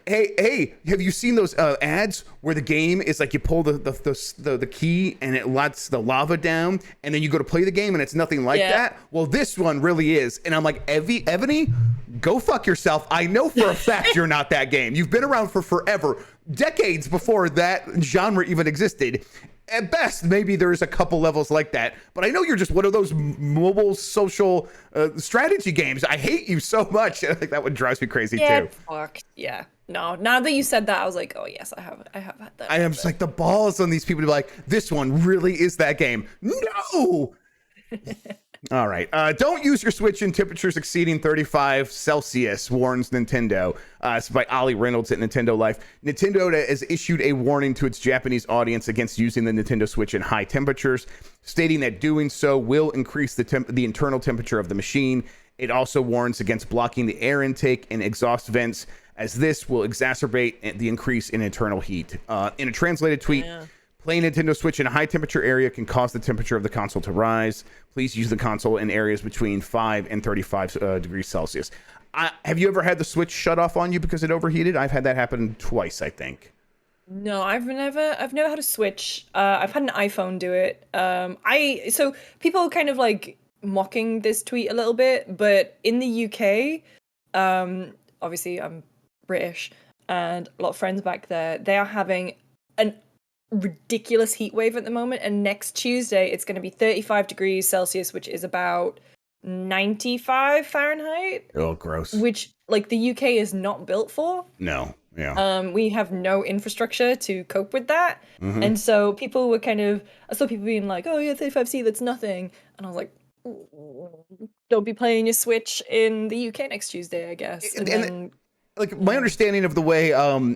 Hey, have you seen those ads where the game is like you pull the key and it lets the lava down, and then you go to play the game and it's nothing like that? Well, this one really is. And I'm like, Ebony, go fuck yourself. I know for a fact you're not that game. You've been around for forever, decades before that genre even existed. At best, maybe there's a couple levels like that, but I know you're just one of those mobile social strategy games. I hate you so much. I think that one drives me crazy too. Fuck. Yeah. No, now that you said that, I was like, oh yes, I have had that. I am just like the balls on these people to be like, this one really is that game. No. All right. Don't use your Switch in temperatures exceeding 35 Celsius, warns Nintendo. It's by Ollie Reynolds at Nintendo Life. Nintendo has issued a warning to its Japanese audience against using the Nintendo Switch in high temperatures, stating that doing so will increase the internal temperature of the machine. It also warns against blocking the air intake and exhaust vents, as this will exacerbate the increase in internal heat. In a translated tweet, playing Nintendo Switch in a high temperature area can cause the temperature of the console to rise. Please use the console in areas between 5 and 35 degrees Celsius. Have you ever had the Switch shut off on you because it overheated? I've had that happen twice, I think. No, I've never had a Switch. I've had an iPhone do it. So people kind of like mocking this tweet a little bit, but in the UK, obviously I'm British and a lot of friends back there, they are having an ridiculous heat wave at the moment, and next Tuesday it's going to be 35 degrees Celsius, which is about 95 Fahrenheit. Oh, gross. Which like the UK is not built for. No. Yeah. We have no infrastructure to cope with that. And so people were I saw people being like, oh yeah, 35C, that's nothing. And I was like, don't be playing your Switch in the UK next Tuesday, I guess. And then, like my understanding of the way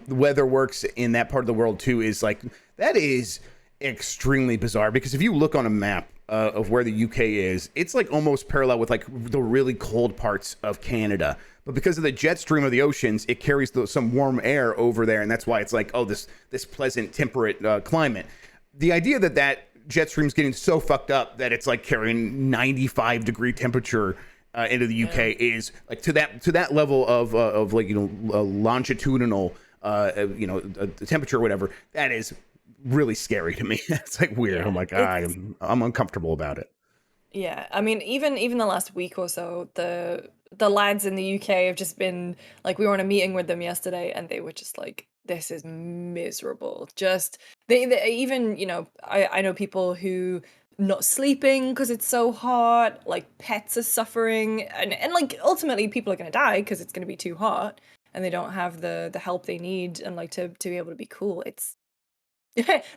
weather works in that part of the world too is like that is extremely bizarre, because if you look on a map of where the UK is, it's like almost parallel with like the really cold parts of Canada, but because of the jet stream of the oceans, it carries some warm air over there, and that's why it's like, oh, this pleasant temperate climate. The idea that jet stream's getting so fucked up that it's like carrying 95 degree temperature into the UK is like to that level of like, you know, longitudinal temperature or whatever. That is really scary to me. It's like weird. I'm like, I'm uncomfortable about it. Yeah, I mean, even the last week or so, the lads in the UK have just been like, we were on a meeting with them yesterday, and they were just like, this is miserable. Just they even, you know, I know people who not sleeping because it's so hot, like pets are suffering, and like ultimately people are going to die because it's going to be too hot and they don't have the help they need and like to be able to be cool. It's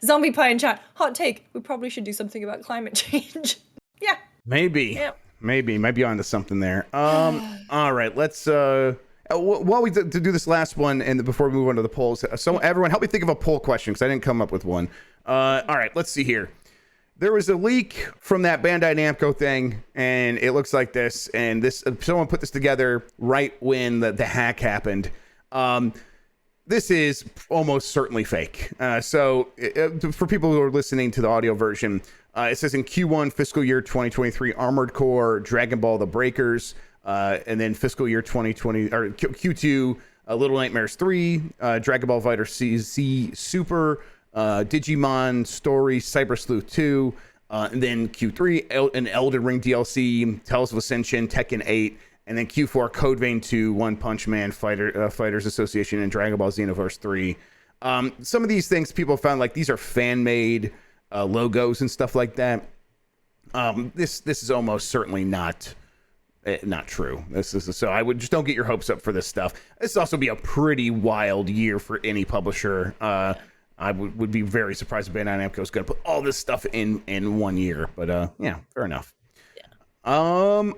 Zombie Pie in chat, hot take, we probably should do something about climate change. Yeah, maybe might be onto something there. All right, let's while we to do this last one, and before we move on to the polls, so everyone help me think of a poll question, because I didn't come up with one. All right, let's see here. There was a leak from that Bandai Namco thing, and it looks like this. And this, someone put this together right when the hack happened. This is almost certainly fake. So for people who are listening to the audio version, it says in Q1 fiscal year 2023, Armored Core, Dragon Ball: The Breakers, and then fiscal year 2020 or Q2, Little Nightmares 3, Dragon Ball Fighter Z Super, Digimon Story, Cyber Sleuth 2, and then Q3, an Elden Ring DLC, Tales of Ascension, Tekken 8, and then Q4, Code Vein 2, One Punch Man, Fighters Association, and Dragon Ball Xenoverse 3. Some of these things people found like these are fan-made logos and stuff like that. This is almost certainly not true. So I would just don't get your hopes up for this stuff. This would also be a pretty wild year for any publisher. I would be very surprised if Bandai Namco is going to put all this stuff in 1 year. But yeah, fair enough. Yeah.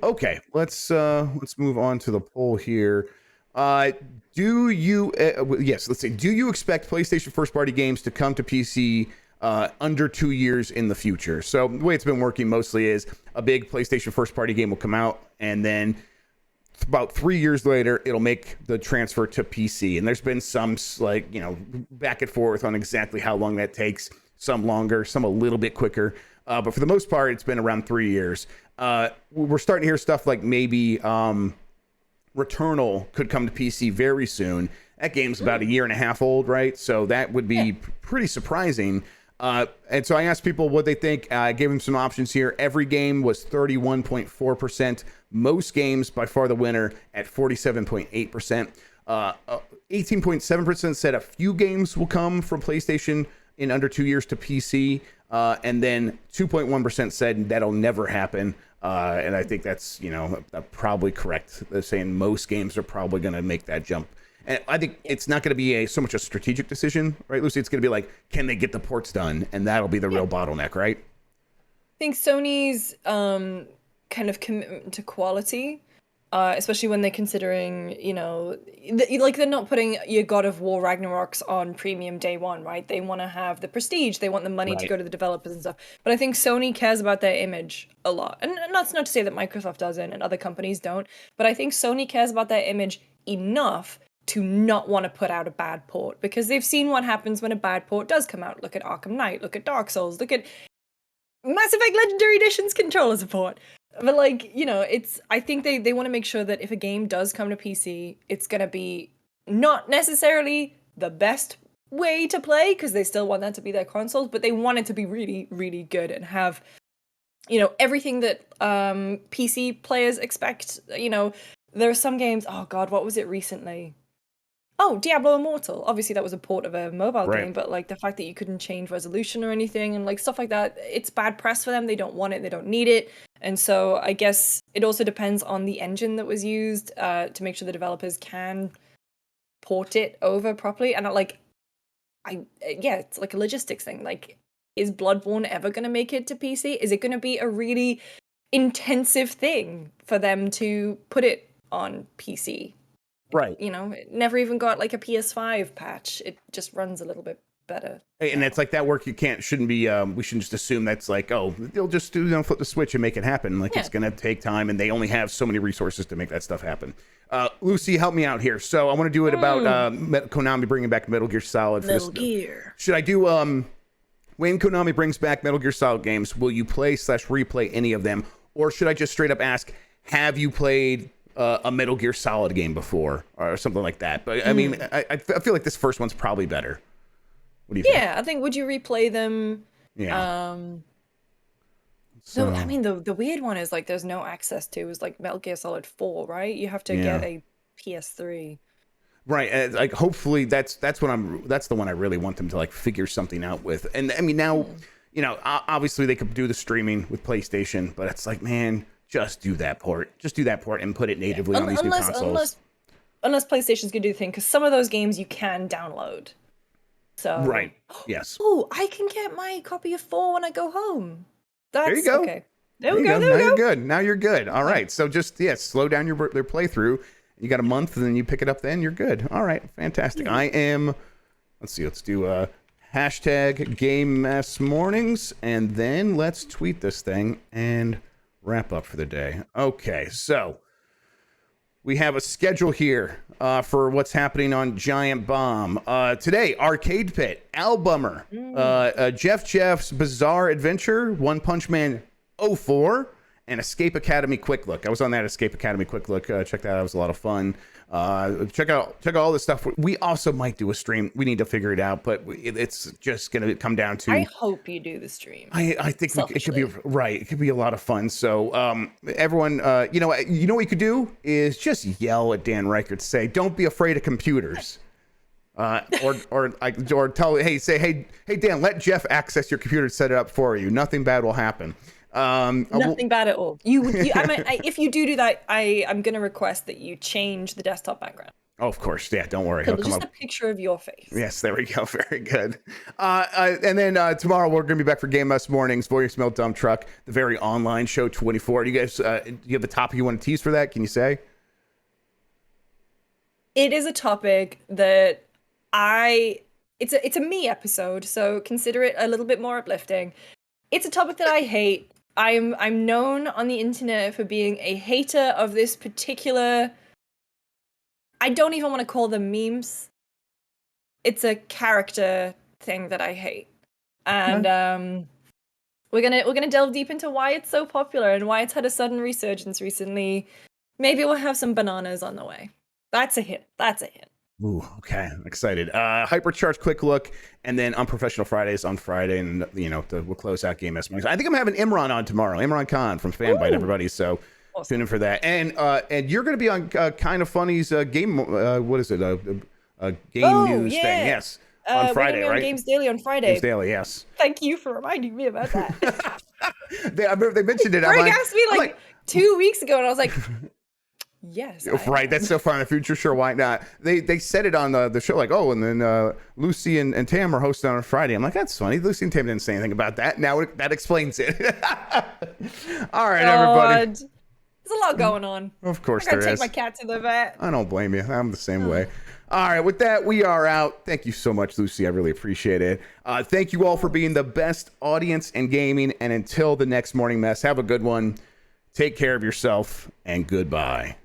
Okay, let's move on to the poll here. Do you expect PlayStation first party games to come to PC under 2 years in the future. So the way it's been working mostly is a big PlayStation first party game will come out, and then about 3 years later, it'll make the transfer to PC. And there's been some back and forth on exactly how long that takes. Some longer, some a little bit quicker. But for the most part, it's been around 3 years. We're starting to hear stuff like maybe Returnal could come to PC very soon. That game's about a year and a half old, right? So that would be pretty surprising. And so I asked people what they think. I gave them some options here. Every game was 31.4%. Most games, by far the winner, at 47.8%. 18.7% said a few games will come from PlayStation in under 2 years to PC. And then 2.1% said that'll never happen. And I think that's, probably correct. They're saying most games are probably going to make that jump. And I think it's not going to be so much a strategic decision, right, Lucy? It's going to be like, can they get the ports done? And that'll be the real bottleneck, right? I think Sony's kind of commitment to quality, especially when they're considering, they're not putting your God of War Ragnaroks on premium day one, right? They want to have the prestige. They want the money to go to the developers and stuff. But I think Sony cares about their image a lot. And that's not to say that Microsoft doesn't and other companies don't. But I think Sony cares about their image enough to not want to put out a bad port, because they've seen what happens when a bad port does come out. Look at Arkham Knight, look at Dark Souls, look at Mass Effect Legendary Edition's controller support. But I think they want to make sure that if a game does come to PC, it's going to be not necessarily the best way to play, because they still want that to be their consoles, but they want it to be really, really good and have, everything that PC players expect. There are some games, oh God, what was it recently? Oh, Diablo Immortal. Obviously, that was a port of a mobile game, but the fact that you couldn't change resolution or anything and stuff like that, it's bad press for them. They don't want it. They don't need it. And so I guess it also depends on the engine that was used to make sure the developers can port it over properly. And it's like a logistics thing. Is Bloodborne ever going to make it to PC? Is it going to be a really intensive thing for them to put it on PC? Right. It never even got a PS5 patch. It just runs a little bit better. And it's like that work shouldn't be, we shouldn't just assume that's they'll just flip the switch and make it happen. It's going to take time, and they only have so many resources to make that stuff happen. Lucy, help me out here. So I want to do it about Konami bringing back Metal Gear Solid. Metal Gear. Should I do, when Konami brings back Metal Gear Solid games, will you play/replay any of them? Or should I just straight up ask, have you played a Metal Gear Solid game before or something like that? But I mean, I feel like this first one's probably better. What do you think? Yeah, I think, would you replay them? Yeah. So I mean, the weird one is there's no access to is Metal Gear Solid 4, right? You have to get a PS3. Right. Hopefully that's the one I really want them to figure something out with. And I mean, now, obviously they could do the streaming with PlayStation, but it's man, just do that port. Just do that port and put it natively on these new consoles. Unless PlayStation's gonna do the thing, because some of those games you can download. So right. Yes. Oh, I can get my copy of 4 when I go home. There you go. Okay. There we go. Now you're good. Now you're good. All right. So just slow down their playthrough. You got a month, and then you pick it up. Then you're good. All right. Fantastic. I am. Let's see. Let's do hashtag Game Mess Mornings, and then let's tweet this thing and wrap up for the day. Okay. So we have a schedule here for what's happening on Giant Bomb. Today, Arcade Pit, Albummer, Jeff's Bizarre Adventure, One Punch Man 04, and Escape Academy Quick Look. I was on that Escape Academy Quick Look. Check that out. It was a lot of fun. Check out all this stuff. We also might do a stream. We need to figure it out, but it's just going to come down to... I hope you do the stream. I think it could be right. It could be a lot of fun. So everyone, what you could do is just yell at Dan Reichert, say, "Don't be afraid of computers." Or tell, hey Dan, let Jeff access your computer to set it up for you. Nothing bad will happen. Nothing bad at all. If you do that, I'm going to request that you change the desktop background. Oh, of course. Yeah, don't worry. So just a picture of your face. Yes, there we go. Very good. And then tomorrow we're going to be back for Game Mess Mornings, Voicemail Dump Truck, the very online show 24. Do you guys, do you have the topic you want to tease for that? Can you say? It is a topic that I it's a me episode, so consider it a little bit more uplifting. It's a topic that I hate. I'm known on the internet for being a hater of this particular. I don't even want to call them memes. It's a character thing that I hate, and we're gonna delve deep into why it's so popular and why it's had a sudden resurgence recently. Maybe we'll have some bananas on the way. That's a hint. That's a hint. Ooh, okay, I'm excited. Hypercharge quick look, and then Unprofessional Fridays on Friday, and we'll close out Game S. I think I'm having Imran on tomorrow. Imran Khan from Fanbyte, everybody. So awesome. tune in for that. And you're going to be on Kind of Funny's game. What is it? Game news thing. Yes, on Friday, right? Games Daily on Friday. Games Daily, yes. Thank you for reminding me about that. I remember they mentioned it. Greg asked me like 2 weeks ago, and I was like. Yes. Right. That's so far in the future. Sure. Why not? They said it on the show, like, oh, and then Lucy and Tam are hosting on Friday. I'm like, that's funny. Lucy and Tam didn't say anything about that. Now that explains it. All right, everybody. There's a lot going on. Of course I gotta there take is. my cat to the vet. I don't blame you. I'm the same way. All right. With that, we are out. Thank you so much, Lucy. I really appreciate it. Thank you all for being the best audience in gaming. And until the next morning mess, have a good one. Take care of yourself and goodbye.